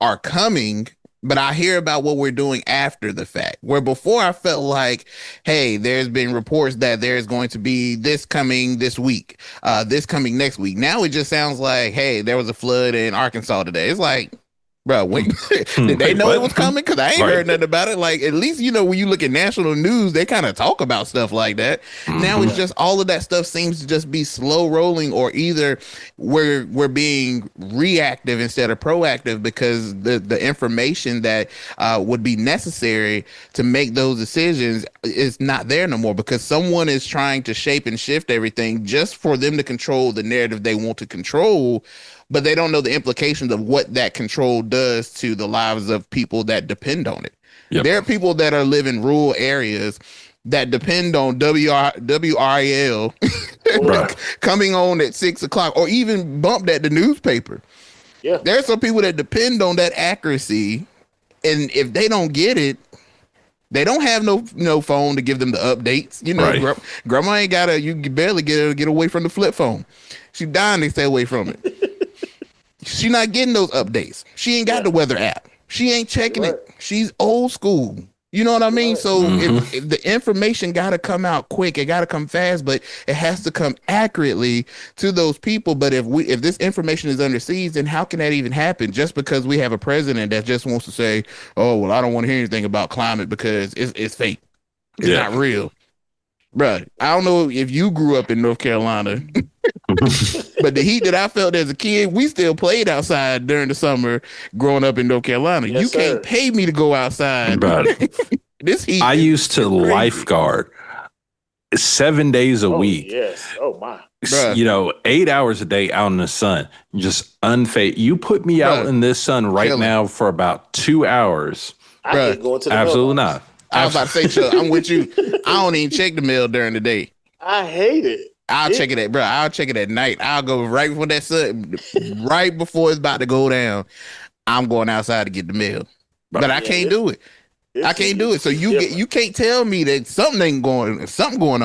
are coming, but I hear about what we're doing after the fact. Where before I felt like, hey, there's been reports that there's going to be this coming this week, this coming next week. Now it just sounds like, hey, there was a flood in Arkansas today. It's like, bro, wait, did they know it was coming? Because I ain't heard nothing about it. Like, at least, you know, when you look at national news, they kind of talk about stuff like that. Now it's just all of that stuff seems to just be slow rolling, or either we're being reactive instead of proactive because the information that would be necessary to make those decisions is not there no more because someone is trying to shape and shift everything just for them to control the narrative they want to control. But they don't know the implications of what that control does to the lives of people that depend on it. Yep. There are people that are living in rural areas that depend on WRL coming on at 6 o'clock or even bumped at the newspaper. Yeah. There are some people that depend on that accuracy. And if they don't get it, they don't have no phone to give them the updates. You know, grandma ain't you barely get away from the flip phone. She's dying to stay away from it. She not getting those updates. She ain't got the weather app. She ain't checking it. She's old school. You know what I mean? So if the information got to come out quick, it got to come fast, but it has to come accurately to those people. But if this information is under siege, then how can that even happen? Just because we have a president that just wants to say, oh, well, I don't want to hear anything about climate because it's fake. It's not real. Bruh, I don't know if you grew up in North Carolina, but the heat that I felt as a kid, we still played outside during the summer growing up in North Carolina. Yes, You sir. can't pay me to go outside. But This heat. I used to crazy. lifeguard 7 days a week. Yes. Oh my. Bruh. 8 hours a day out in the sun, just unfaded. You put me out Bruh. in this sun right Chilling. now for about 2 hours. I hate going to the Absolutely mailbox. not. I was about to say, Chuck, I'm with you. I don't even check the mail during the day. I hate it. I'll check it at night. I'll go right before that sun, right before it's about to go down. I'm going outside to get the mail, but I can't do it. I can't do it. So you can't tell me that something going on. Something going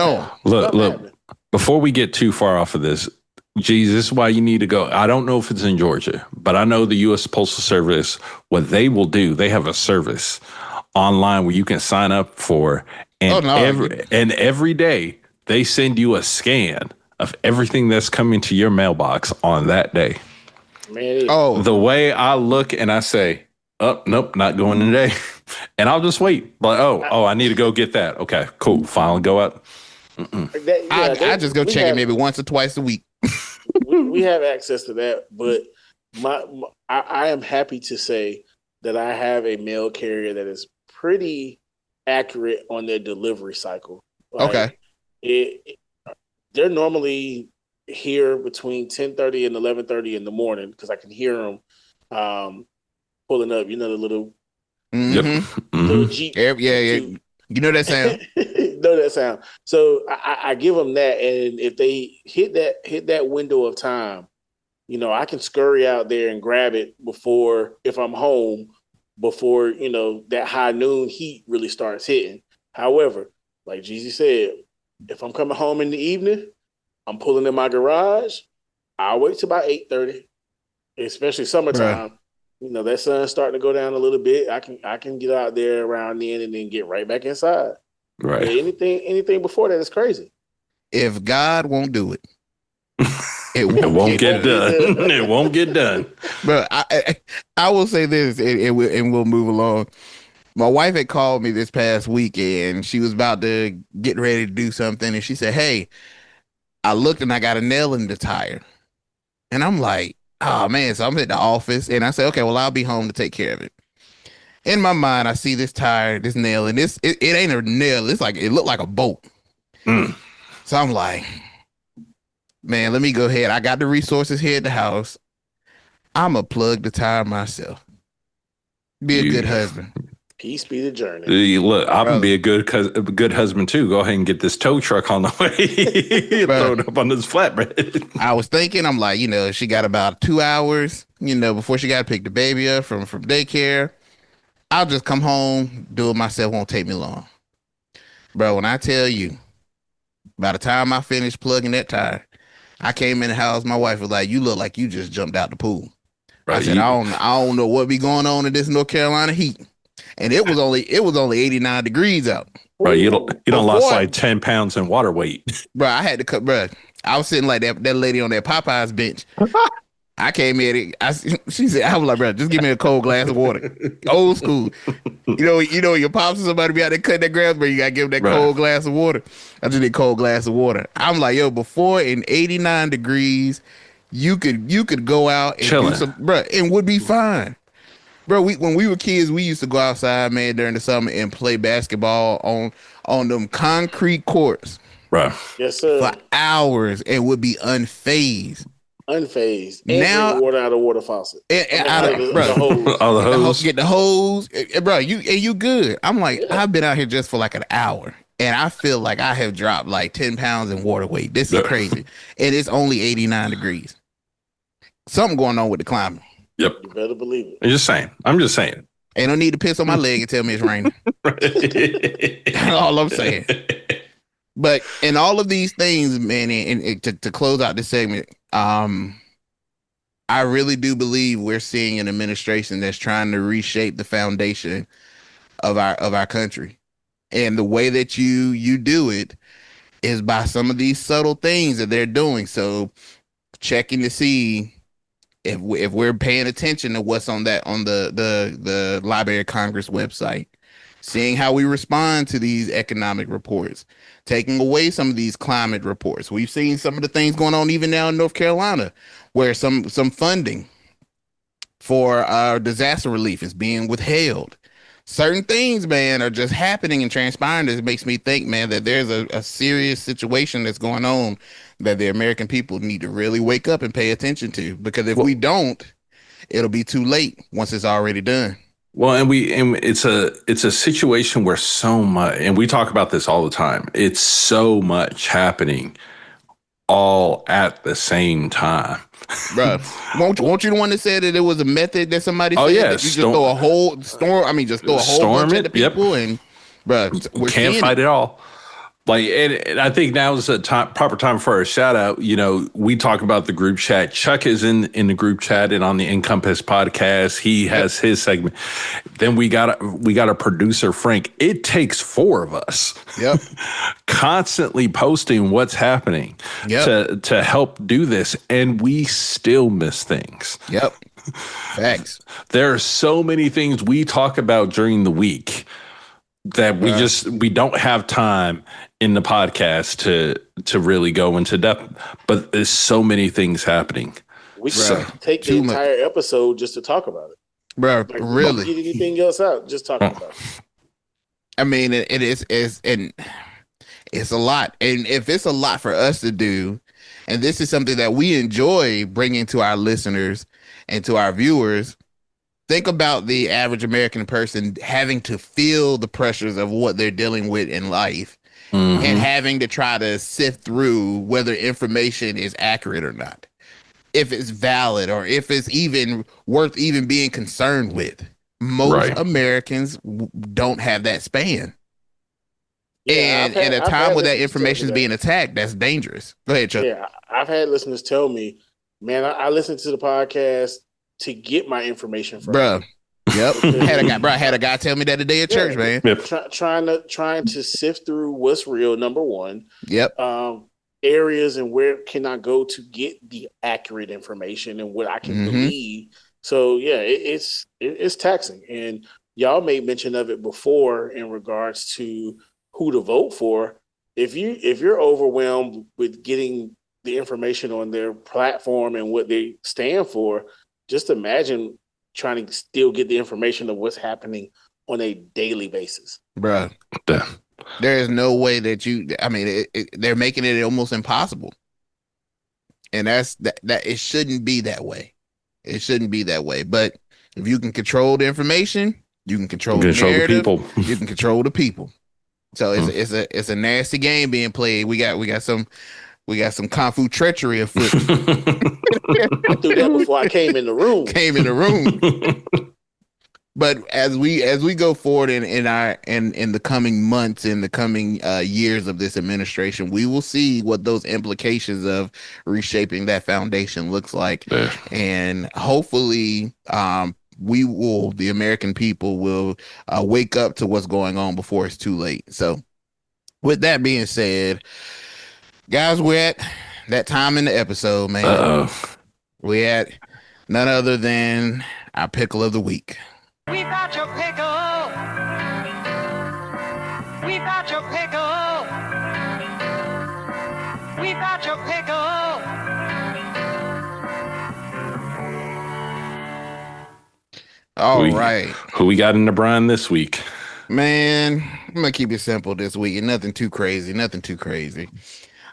on. Look. Before we get too far off of this, geez, this is why you need to go. I don't know if it's in Georgia, but I know the U.S. Postal Service, what they will do, they have a service online where you can sign up for, and every day they send you a scan of everything that's coming to your mailbox on that day. Man, the way I look and I say, oh, nope, not going today. And I'll just wait. Like, I need to go get that. Okay, cool. Finally go out. I just go check it maybe once or twice a week. we have access to that, but I am happy to say that I have a mail carrier that is pretty accurate on their delivery cycle. Okay. They're normally here between 10:30 and 11:30 in the morning because I can hear them pulling up. The little, little Jeep. Yeah. You know that sound. Know that sound. So I give them that, and if they hit that window of time, I can scurry out there and grab it if I'm home before that high noon heat really starts hitting. However, like Jeezy said, if I'm coming home in the evening, I'm pulling in my garage. I'll wait till about 8:30, especially summertime. Right. That sun's starting to go down a little bit. I can get out there around then and then get right back inside. Right. But anything before that is crazy. If God won't do it, it won't get done. It won't get done. But I will say this, and we'll move along. My wife had called me this past weekend. She was about to get ready to do something, and she said, "Hey, I looked and I got a nail in the tire." And I'm like, "Oh man!" So I'm at the office, and I said, "Okay, well I'll be home to take care of it." In my mind, I see this tire, this nail, and it ain't a nail. It's like it looked like a bolt. So I'm like, man, let me go ahead. I got the resources here at the house. I'm going to plug the tire myself. Be a good husband. Peace be the journey. Look, I'm going to be a good husband too. Go ahead and get this tow truck on the way. Throw it up on this flatbed. I was thinking, I'm like, she got about 2 hours, before she got to pick the baby up from daycare. I'll just come home, do it myself. Won't take me long. Bro, when I tell you, by the time I finished plugging that tire, I came in the house. My wife was like, "You look like you just jumped out the pool." Right, I said, I don't know what be going on in this North Carolina heat. And it was only 89 degrees out. Bro, you don't lost like 10 pounds in water weight. Bro, I had to cut, bro. I was sitting like that lady on that Popeyes bench. I came in, she said, I was like, bro, just give me a cold glass of water. Old school. Your pops or somebody be out there cutting that grass, bro, you got to give them that cold glass of water. I just need a cold glass of water. I'm like, before in 89 degrees, you could go out and do some, bro, and would be fine. Bro, when we were kids, we used to go outside, man, during the summer and play basketball on them concrete courts. Bro. Yes, sir. For hours and would be unfazed. Unfazed. And now water out of water faucet. Out of the hose. All the hose. Get the hose. Bro, you good. I'm like, I've been out here just for like an hour. And I feel like I have dropped like 10 pounds in water weight. This is crazy. And it's only 89 degrees. Something going on with the climate. Yep. You better believe it. I'm just saying. Ain't no need to piss on my leg and tell me it's raining. That's all I'm saying. But in all of these things, man, and to close out this segment, I really do believe we're seeing an administration that's trying to reshape the foundation of our country. And the way that you do it is by some of these subtle things that they're doing. So checking to see if we're paying attention to what's on the Library of Congress website, seeing how we respond to these economic reports, taking away some of these climate reports. We've seen some of the things going on even now in North Carolina, where some funding for disaster relief is being withheld. Certain things, man, are just happening and transpiring. It makes me think, man, that there's a serious situation that's going on that the American people need to really wake up and pay attention to. Because if we don't, it'll be too late once it's already done. Well, and it's a situation where so much, and we talk about this all the time. It's so much happening all at the same time. Bro, won't you the one that said that it was a method that somebody said? Yeah, that you just throw a whole storm. I mean, just throw a whole bunch of people, and bro, we can't fight it all. Like, and I think now is the proper time for a shout out. You know, we talk about the group chat. Chuck is in the group chat and on the Encompass podcast. He has his segment. Then we got a producer, Frank. It takes 4 of us. Yep. Constantly posting what's happening to help do this, and we still miss things. Yep. Facts. There are so many things we talk about during the week that we don't have time in the podcast to really go into depth, but there's so many things happening. We should take the entire episode just to talk about it. Bro, like, really? Get anything else out? Just talk about it. I mean, it's a lot. And if it's a lot for us to do, and this is something that we enjoy bringing to our listeners and to our viewers, think about the average American person having to feel the pressures of what they're dealing with in life and having to try to sift through whether information is accurate or not, if it's valid or if it's even worth even being concerned with. Most Americans don't have that span. Yeah, and at a time where that information is being attacked, that's dangerous. Go ahead, Chuck. Yeah, I've had listeners tell me, man, I listened to the podcast to get my information from. Bro. Yep. had a guy tell me that today at church, man. Yep. Trying to sift through what's real, number one. Yep. Areas and where can I go to get the accurate information and what I can believe. So yeah, it's taxing. And y'all made mention of it before in regards to who to vote for. If you're overwhelmed with getting the information on their platform and what they stand for, just imagine trying to still get the information of what's happening on a daily basis. Bro, there is no way that they're making it almost impossible. And that it shouldn't be that way. It shouldn't be that way. But if you can control the information, you can control the narrative, people. You can control the people. So it's a nasty game being played. We got some kung fu treachery afoot. I threw that before I came in the room. But as we go forward in the coming months, in the coming years of this administration, we will see what those implications of reshaping that foundation looks like, and hopefully, the American people will wake up to what's going on before it's too late. So, with that being said, guys, we're at that time in the episode, man. We're at none other than our pickle of the week. We've got your pickle. We've got your pickle. We've got your pickle. All right. Who we got in the brine this week? Man, I'm going to keep it simple this week and nothing too crazy.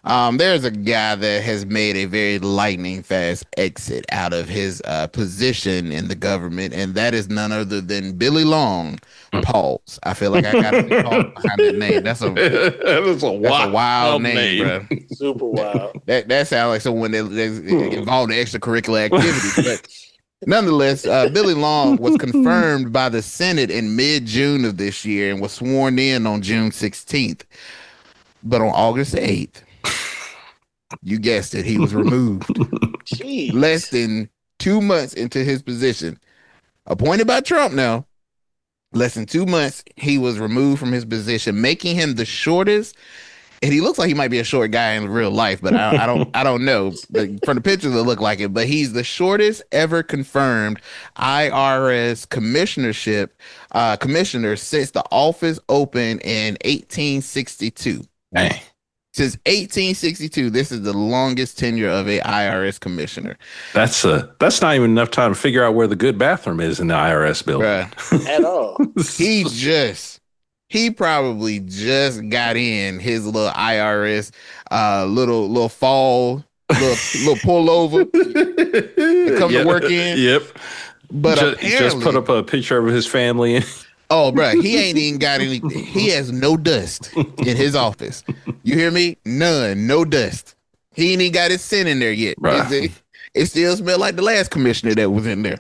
There's a guy that has made a very lightning fast exit out of his position in the government, and that is none other than Billy Long. Pause. I feel like I got to pause behind that name. That's a wild name, bro. Super wild. That sounds like someone that's involved in extracurricular activities. But nonetheless, Billy Long was confirmed by the Senate in mid-June of this year and was sworn in on June 16th. But on August 8th, you guessed it, he was removed. Jeez. Less than 2 months into his position. Appointed by Trump now. Less than 2 months, he was removed from his position, making him the shortest and he looks like he might be a short guy in real life, but I don't know. From the pictures, it look like it. But he's the shortest ever confirmed IRS commissioner since the office opened in 1862. Dang. Since 1862, this is the longest tenure of a IRS commissioner. That's not even enough time to figure out where the good bathroom is in the IRS building. At all. He probably just got in his little IRS little fall little pullover to come to work in. Yep. But apparently, just put up a picture of his family. Oh, bro, he ain't even got any. He has no dust in his office. You hear me? None, no dust. He ain't even got his scent in there yet. It still smells like the last commissioner that was in there.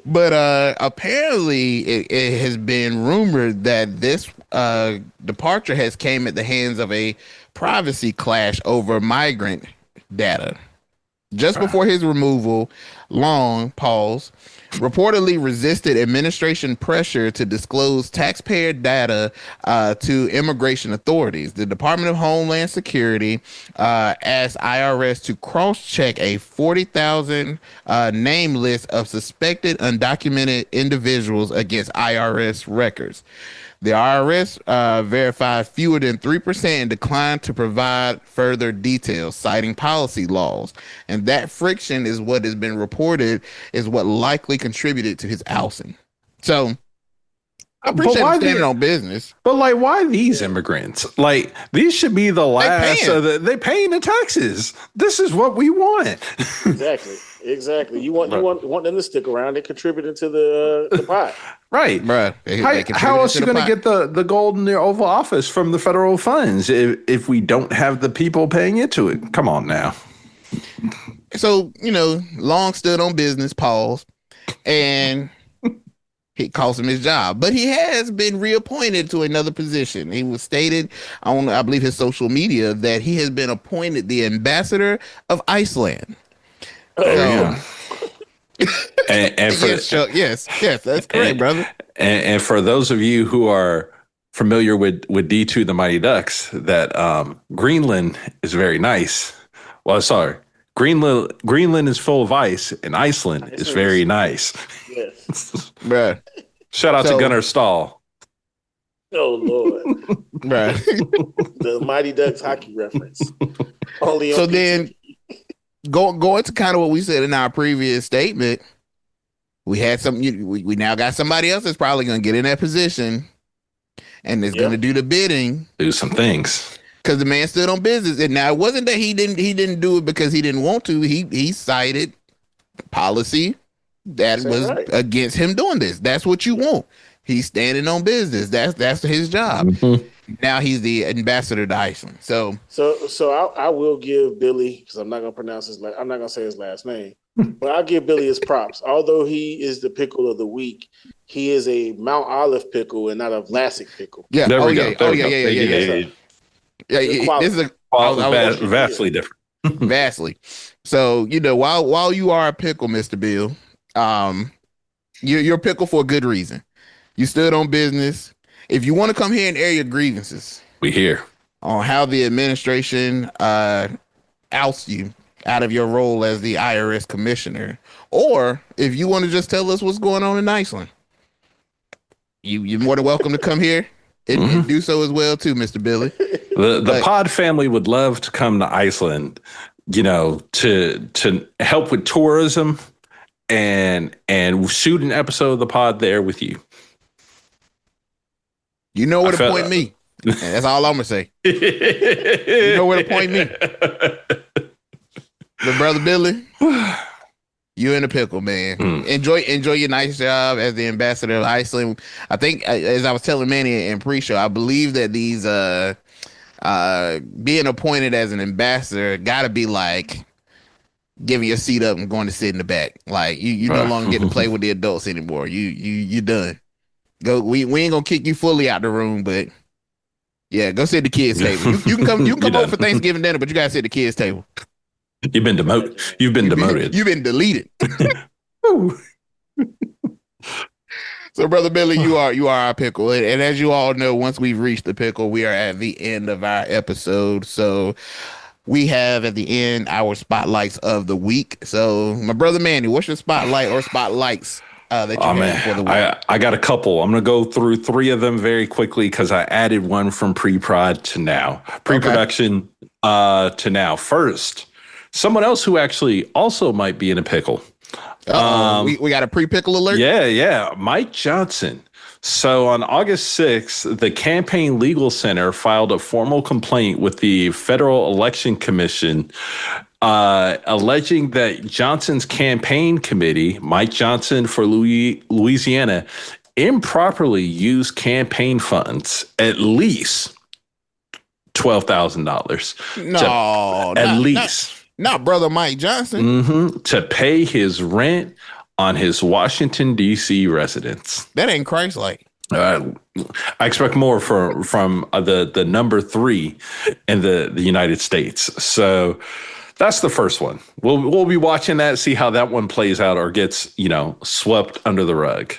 But apparently, it has been rumored that this departure has came at the hands of a privacy clash over migrant data. Just before his removal, Long, pause, reportedly resisted administration pressure to disclose taxpayer data to immigration authorities. The Department of Homeland Security asked IRS to cross-check a 40,000 name list of suspected undocumented individuals against IRS records. The IRS verified fewer than 3% and declined to provide further details, citing policy laws. And that friction is what has been reported is what likely contributed to his ousting. So I appreciate him standing on business. But like, why these immigrants? Like, these should be the last. They paying the taxes. This is what we want. Exactly. You want them to stick around and contributing to the pot. Right. How else are you going to get the gold in the Oval Office from the federal funds if we don't have the people paying into it? Come on now. So, Long stood on business, pause, and it cost him his job. But he has been reappointed to another position. He was stated on, I believe, his social media that he has been appointed the ambassador of Iceland. And for, yes, that's correct, brother. And for those of you who are familiar with D2 the Mighty Ducks, that Greenland is very nice. Well, sorry, Greenland is full of ice, and Iceland is very nice. Yes, bruh. Shout out to Gunnar Stahl. Oh Lord, bruh. The Mighty Ducks hockey reference. Only so then. Going to kind of what we said in our previous statement, we had we now got somebody else that's probably going to get in that position and is going to do the bidding, do some things, because the man stood on business. And now it wasn't that he didn't do it because he didn't want to. He cited policy that was against him doing this. That's what you want. He's standing on business. That's his job. Mm-hmm. Now he's the ambassador to Iceland. So I will give Billy, because I'm not gonna pronounce I'm not gonna say his last name, but I'll give Billy his props. Although he is the pickle of the week, he is a Mount Olive pickle and not a Vlasic pickle. Yeah. There we go. Yeah. This is vastly different. Vastly. So while you are a pickle, Mr. Bill, you're a pickle for a good reason. You stood on business. If you want to come here and air your grievances, we here on how the administration ousts you out of your role as the IRS commissioner, or if you want to just tell us what's going on in Iceland, you're more than welcome to come here and do so as well too, Mr. Billy. The pod family would love to come to Iceland, to help with tourism and shoot an episode of the pod there with you. You know where to point me. That's all I'm gonna say. You know where to point me. But brother Billy, you in a pickle, man. Enjoy your nice job as the ambassador of Iceland. I think, as I was telling Manny in pre-show, I believe that these being appointed as an ambassador gotta be like giving your seat up and going to sit in the back. Like you no longer get to play with the adults anymore. You done. Go. We ain't gonna kick you fully out the room, but yeah, go sit at the kids' table. You can come over for Thanksgiving dinner, but you gotta sit at the kids' table. You've been demoted. You've been deleted. So, Brother Billy, you are our pickle. And as you all know, once we've reached the pickle, we are at the end of our episode. So we have at the end our spotlights of the week. So, my brother Manny, what's your spotlight or spotlights that you have for the week? I got a couple. I'm going to go through three of them very quickly because I added one from pre-prod to now. Pre-production to now. First, someone else who actually also might be in a pickle. We got a pre-pickle alert? Yeah. Mike Johnson. So on August 6th, the Campaign Legal Center filed a formal complaint with the Federal Election Commission alleging that Johnson's campaign committee, Mike Johnson for Louisiana, improperly used campaign funds, at least $12,000. At least. Not brother Mike Johnson. To pay his rent on his Washington, D.C. residence. That ain't Christ-like. I expect more from the number 3 in the United States. So that's the first one. We'll be watching that, see how that one plays out or gets, swept under the rug.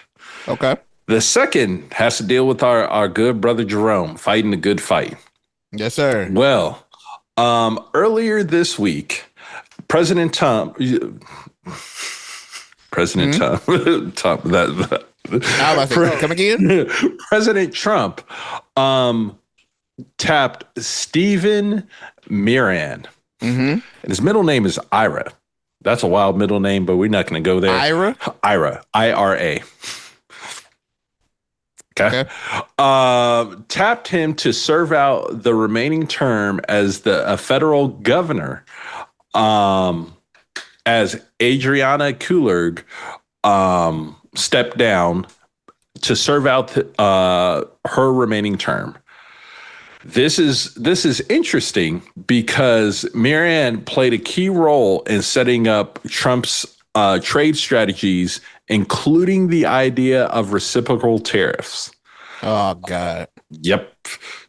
Okay. The second has to deal with our good brother Jerome fighting a good fight. Yes, sir. Well, earlier this week, President Trump, President Trump tapped Stephen Miran. And his middle name is Ira. That's a wild middle name, but we're not going to go there. Ira, IRA. Okay. Tapped him to serve out the remaining term as a federal governor, as Adriana Kulerg stepped down to serve out her remaining term. This is interesting because Marianne played a key role in setting up Trump's trade strategies, including the idea of reciprocal tariffs. Oh, God. Yep.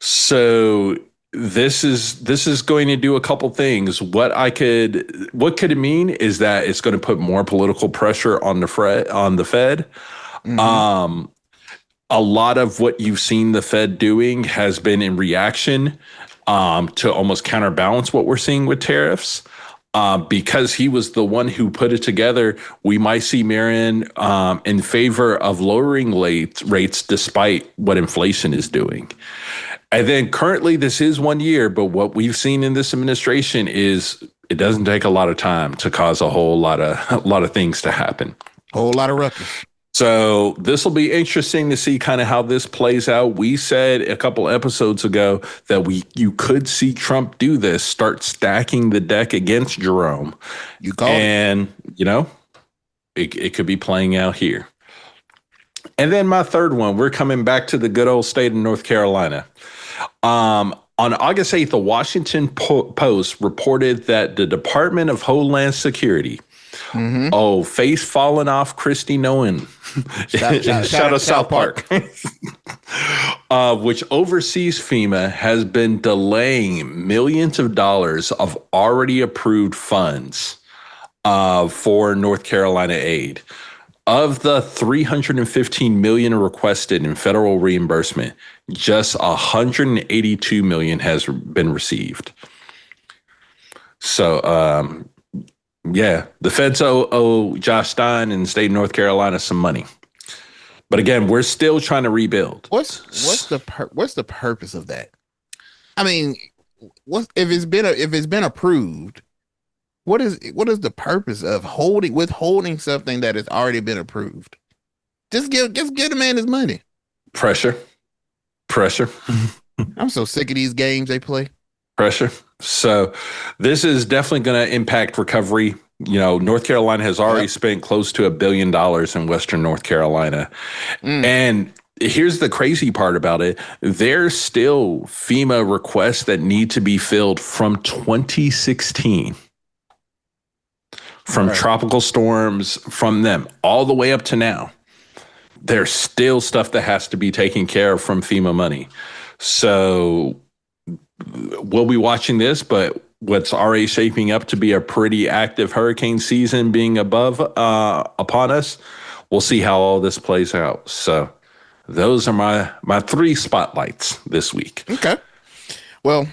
So this is going to do a couple things. What could it mean is that it's going to put more political pressure on the Fed. A lot of what you've seen the Fed doing has been in reaction to almost counterbalance what we're seeing with tariffs. Because he was the one who put it together, we might see Marion in favor of lowering rates despite what inflation is doing. And then currently this is 1 year, but what we've seen in this administration is it doesn't take a lot of time to cause a lot of things to happen. Whole lot of ruckus. So this will be interesting to see kind of how this plays out. We said a couple episodes ago that you could see Trump do this, start stacking the deck against Jerome. It could be playing out here. And then my third one, we're coming back to the good old state of North Carolina. On August 8th, the Washington Post reported that the Department of Homeland Security, face falling off Christy Nolan. Shout out South Park. Which oversees FEMA, has been delaying millions of dollars of already approved funds for North Carolina aid. Of the $315 million requested in federal reimbursement, just $182 million has been received. So, the feds owe Josh Stein and the state of North Carolina some money. But again, we're still trying to rebuild. What's the purpose of that? I mean, if it's been approved? What is the purpose of withholding something that has already been approved? Just give the man his money. Pressure. I'm so sick of these games they play. Pressure. So this is definitely going to impact recovery. North Carolina has already spent close to $1 billion in Western North Carolina. And here's the crazy part about it. There's still FEMA requests that need to be filled from 2016. From tropical storms, from them, all the way up to now. There's still stuff that has to be taken care of from FEMA money. So we'll be watching this, but what's already shaping up to be a pretty active hurricane season being upon us, we'll see how all this plays out. So those are my 3 spotlights this week. Okay. Well,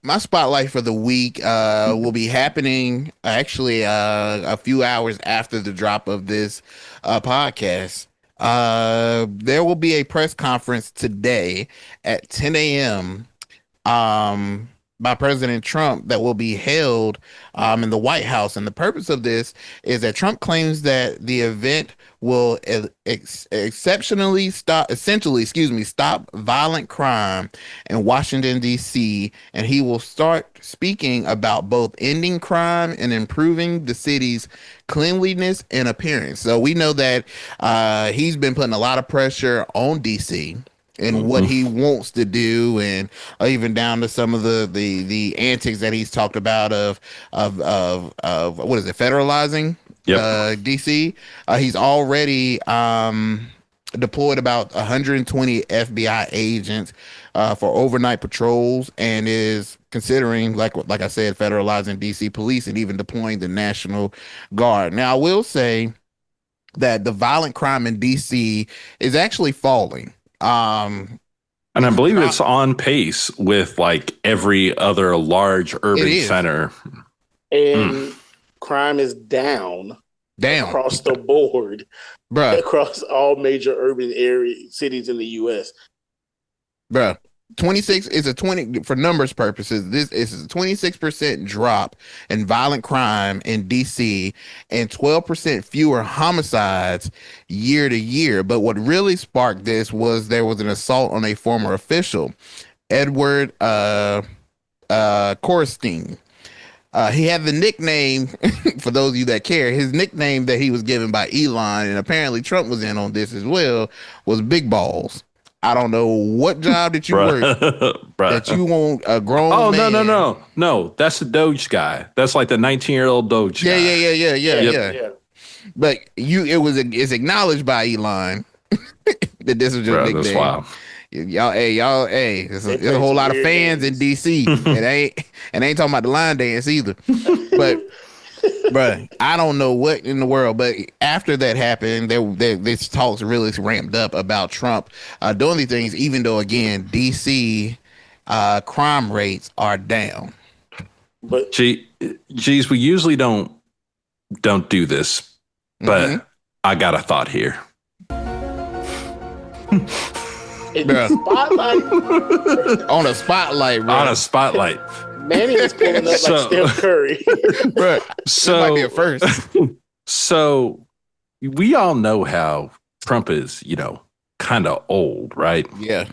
my spotlight for the week will be happening actually a few hours after the drop of this podcast. There will be a press conference today at 10 a.m. By President Trump that will be held in the White House. And the purpose of this is that Trump claims that the event will essentially stop violent crime in Washington, D.C. And he will start speaking about both ending crime and improving the city's cleanliness and appearance. So we know that he's been putting a lot of pressure on D.C. and what he wants to do, and even down to some of the antics that he's talked about of what is it, federalizing DC. He's already deployed about 120 FBI agents for overnight patrols, and is considering, like I said, federalizing DC police and even deploying the National Guard. Now, I will say that the violent crime in DC is actually falling. And I believe it's on pace with like every other large urban center. And crime is down across the board, across all major urban cities in the U.S. 26 is a 20 for numbers purposes. This is a 26% drop in violent crime in DC and 12% fewer homicides year to year. But what really sparked this was there was an assault on a former official, Edward Korstein. He had the nickname, for those of you that care, his nickname that he was given by Elon, and apparently Trump was in on this as well, was Big Balls. I don't know what job that you work that you want a grown man. No. That's the Doge guy. That's like the 19-year-old Doge guy. Yeah. But it's acknowledged by Elon that this is just big day. Wow. Y'all, there's a whole lot of fans in DC. It ain't talking about the line dance either. But I don't know what in the world. But after that happened, this talks really ramped up about Trump doing these things, even though, again, DC crime rates are down. But geez, we usually don't do this, but I got a thought here. Spotlight. On a spotlight, bro. On a spotlight. Manny is pulling up like Steph Curry. Bro, so might be a first. So we all know how Trump is, kind of old, right? Yeah.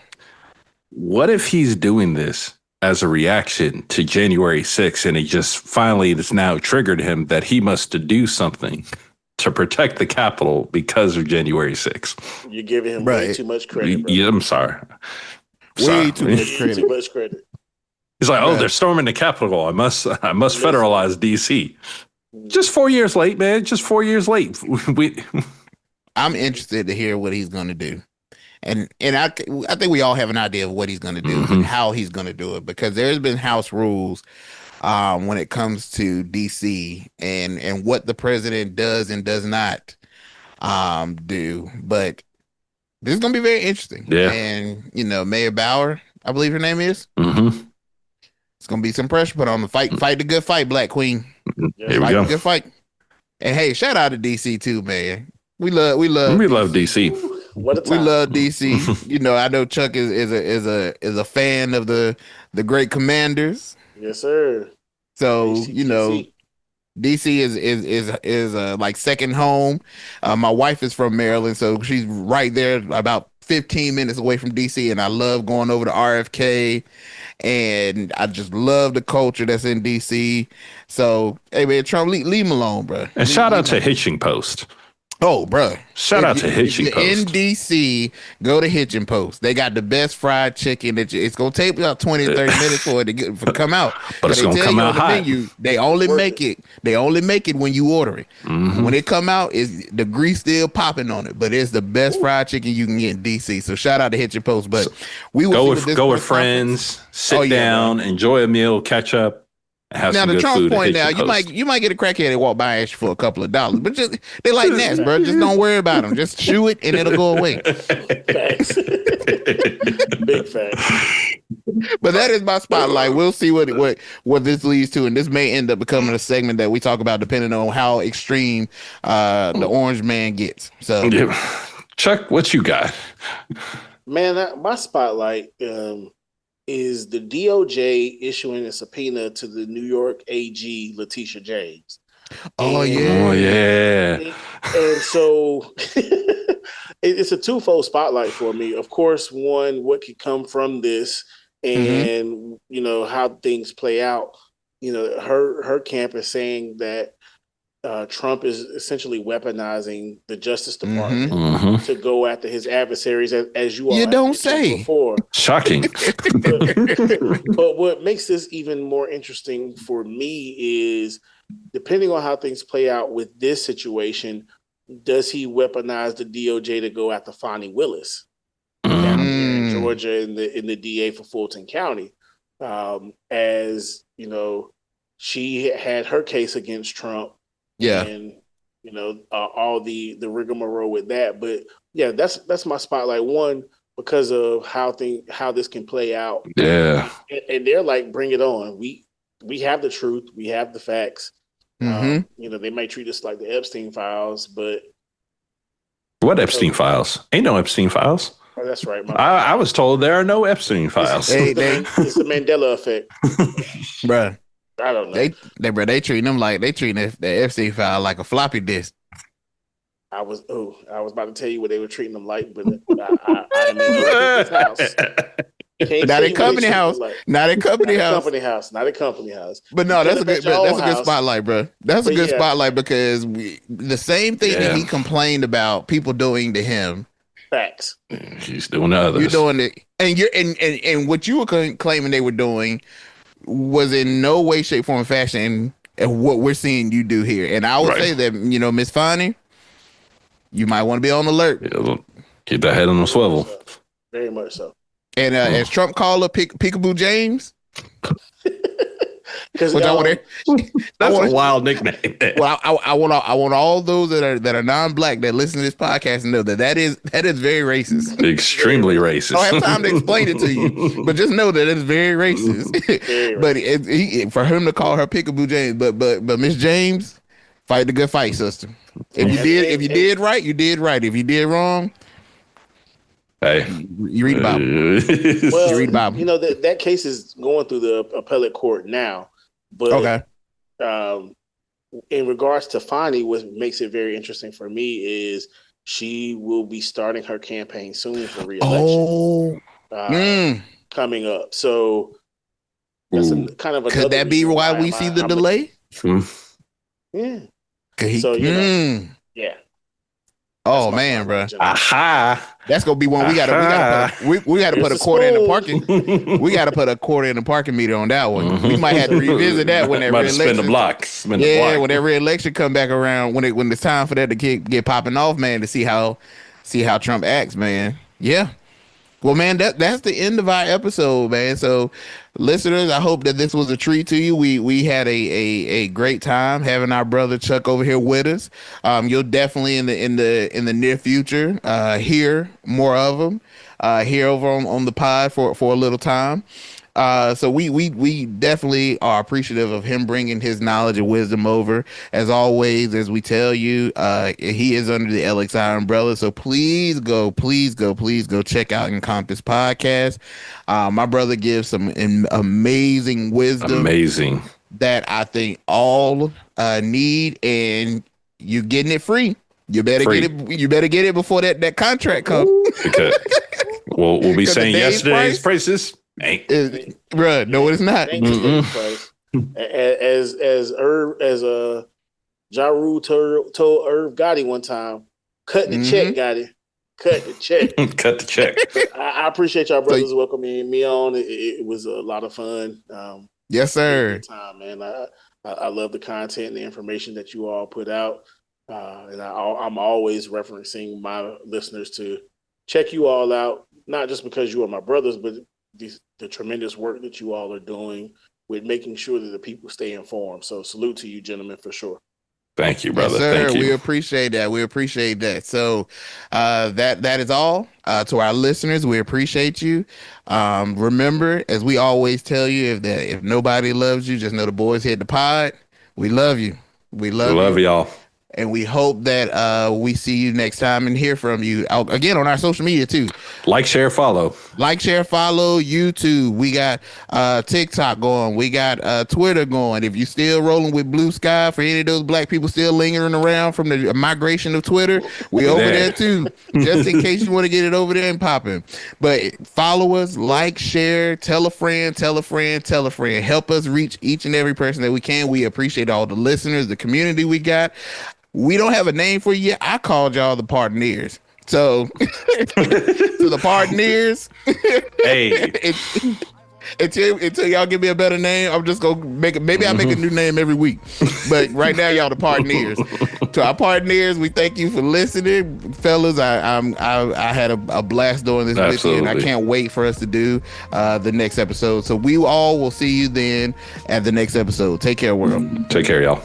What if he's doing this as a reaction to January 6th, and he just finally has now triggered him that he must do something to protect the Capitol because of January 6th? You're giving him way too much credit, bro. Yeah, I'm sorry. Way too much credit. He's like, they're storming the Capitol. I must federalize DC. Just 4 years late, man. Just 4 years late. I'm interested to hear what he's going to do. And I think we all have an idea of what he's going to do and how he's going to do it, because there's been house rules when it comes to DC and what the president does and does not do. But this is going to be very interesting. Yeah. And, Mayor Bauer, I believe her name is. Mm-hmm. It's going to be some pressure put on the fight the good fight, Black Queen. Here we go. The good fight. And hey, shout out to DC too, man. We love DC. What a time. We love DC. I know Chuck is a fan of the great Commanders. Yes, sir. So DC is like second home. My wife is from Maryland, so she's right there, about 15 minutes away from DC, and I love going over to RFK, and I just love the culture that's in DC. So, hey man, Trump, leave him alone, bro. And shout out to Hitching Post. Oh, bro. Shout out to Hitching Post. In DC, go to Hitching Post. They got the best fried chicken. It's going to take about 20 to 30 minutes for it to come out. But it's going to come out hot. They only make it when you order it. Mm-hmm. When it come out, the grease still popping on it. But it's the best fried chicken you can get in DC. So shout out to Hitching Post. But we will go with friends, sit down, enjoy a meal, catch up. Have Now some the good Trump's food. point And now, hit your you might get a crackhead that walk by and ask you for a couple of dollars, but just they like gnats, bro. Just don't worry about them. Just chew it and it'll go away. Facts. Big facts. But that is my spotlight. We'll see what this leads to, and this may end up becoming a segment that we talk about depending on how extreme the orange man gets. So, Yeah. Chuck, what you got? Man, my spotlight is the DOJ issuing a subpoena to the New York AG, Letitia James. oh And- yeah, And so it's a twofold spotlight for me. Of course, one, what could come from this and, you know, how things play out. You know, her camp is saying that Trump is essentially weaponizing the Justice Department Mhm. to go after his adversaries, as you all You have don't mentioned say. before. Shocking. But what makes this even more interesting for me is, depending on how things play out with this situation, does he weaponize the DOJ to go after Fonnie Willis down here in Georgia in the DA for Fulton County? As you know, she had her case against Trump. yeah. And you know, all the rigmarole with that. But yeah, that's my spotlight. One, because of how this can play out. Yeah. And they're like, bring it on. We have the truth. We have the facts. You know, they may treat us like the Epstein files, but What Epstein files? Ain't no Epstein files. oh, that's right. I was told there are no Epstein files. Hey, It's the Mandela effect. Bruh. I don't know. They treating them like they treating the FC file like a floppy disk. I was about to tell you what they were treating them like, but I'm in this house. Can't Not tell a you what they company treat house. them like. Not a company Not a house. company house. Not a company house. But no, You that's a could've good bet your that's own a good house. spotlight, bro. That's a But good yeah. spotlight because the same thing that Yeah. he complained about people doing to him, Facts. She's doing the others. you're doing it, and you're and what you were claiming they were doing was in no way, shape, form, or fashion and what we're seeing you do here. And I would Right. say that, you know, Miss Fonnie, you might want to be on alert. Yeah, look, keep that head on the swivel. Very much so. And as Trump called her Peekaboo James, Because which I want That's wanna- a wild nickname. well, I want all those that are non-black that listen to this podcast to know that is very racist. Extremely racist. I don't have time to explain it to you, but just know that it's very racist. Very But for him to call her Peekaboo James, but Miss James, fight the good fight, sister. If you did right, you did right. If you did wrong, Hey. you read the Bible. well, You read the Bible. you know that case is going through the appellate court now. But Okay. In regards to Fonnie, what makes it very interesting for me is she will be starting her campaign soon for re-election. Coming up. So that's kind of Could that be why we see the delay? Yeah. So Yeah. Oh man, bro, Aha. that's gonna be one we gotta put a quarter in the parking. We gotta put a quarter in the parking meter on that one. We might have to revisit that when that Might spin the re-election. block. Spin the block. When that re-election come back around, when it's time for that to get popping off, man, to see how Trump acts, man. Yeah. Well, man, that's the end of our episode, man. So, listeners, I hope that this was a treat to you. We had a great time having our brother Chuck over here with us. You'll definitely in the near future hear more of him here over on the pod for a little time. So we definitely are appreciative of him bringing his knowledge and wisdom over. As always, as we tell you, he is under the LXI umbrella. So please go check out NcompassD Podcast. My brother gives some amazing wisdom. Amazing. That I think all need, and you're getting it free. You better Free. get it. You better get it before that contract comes. Because we'll be 'Cause saying today's yesterday's prices. Ain't. Bruh, no, it's not. Thank you, price. As Ja Rule told Irv Gotti one time, cut the check, Gotti. Cut the check. Cut the check. I appreciate y'all brothers welcoming me on. It was a lot of fun. Yes, sir. Good time, man. I love the content and the information that you all put out. And I'm always referencing my listeners to check you all out, not just because you are my brothers, but the tremendous work that you all are doing with making sure that the people stay informed. So salute to you, gentlemen, for sure. Thank you, brother. Yes, sir. Thank you. We appreciate that. We appreciate that. So that is all. To our listeners, we appreciate you. Remember, as we always tell you, if nobody loves you, just know the boys hit the pod. We love you. We love you. Y'all. And we hope that we see you next time and hear from you again on our social media too. Like, share, follow. Like, share, follow YouTube. We got TikTok going. We got Twitter going. If you still rolling with Blue Sky, for any of those black people still lingering around from the migration of Twitter, we over there too. Just in case you want to get it over there and popping. But follow us, like, share, tell a friend, tell a friend, tell a friend. Help us reach each and every person that we can. We appreciate all the listeners, the community we got. We don't have a name for you yet. I called y'all the Partners. So to the Partners. Hey. until y'all give me a better name, I'm just gonna make it. Maybe I make a new name every week. But right now, y'all the Partners. To our Partners, we thank you for listening, fellas. I had a blast doing this with you, and I can't wait for us to do the next episode. So we all will see you then at the next episode. Take care, world. Take care, y'all.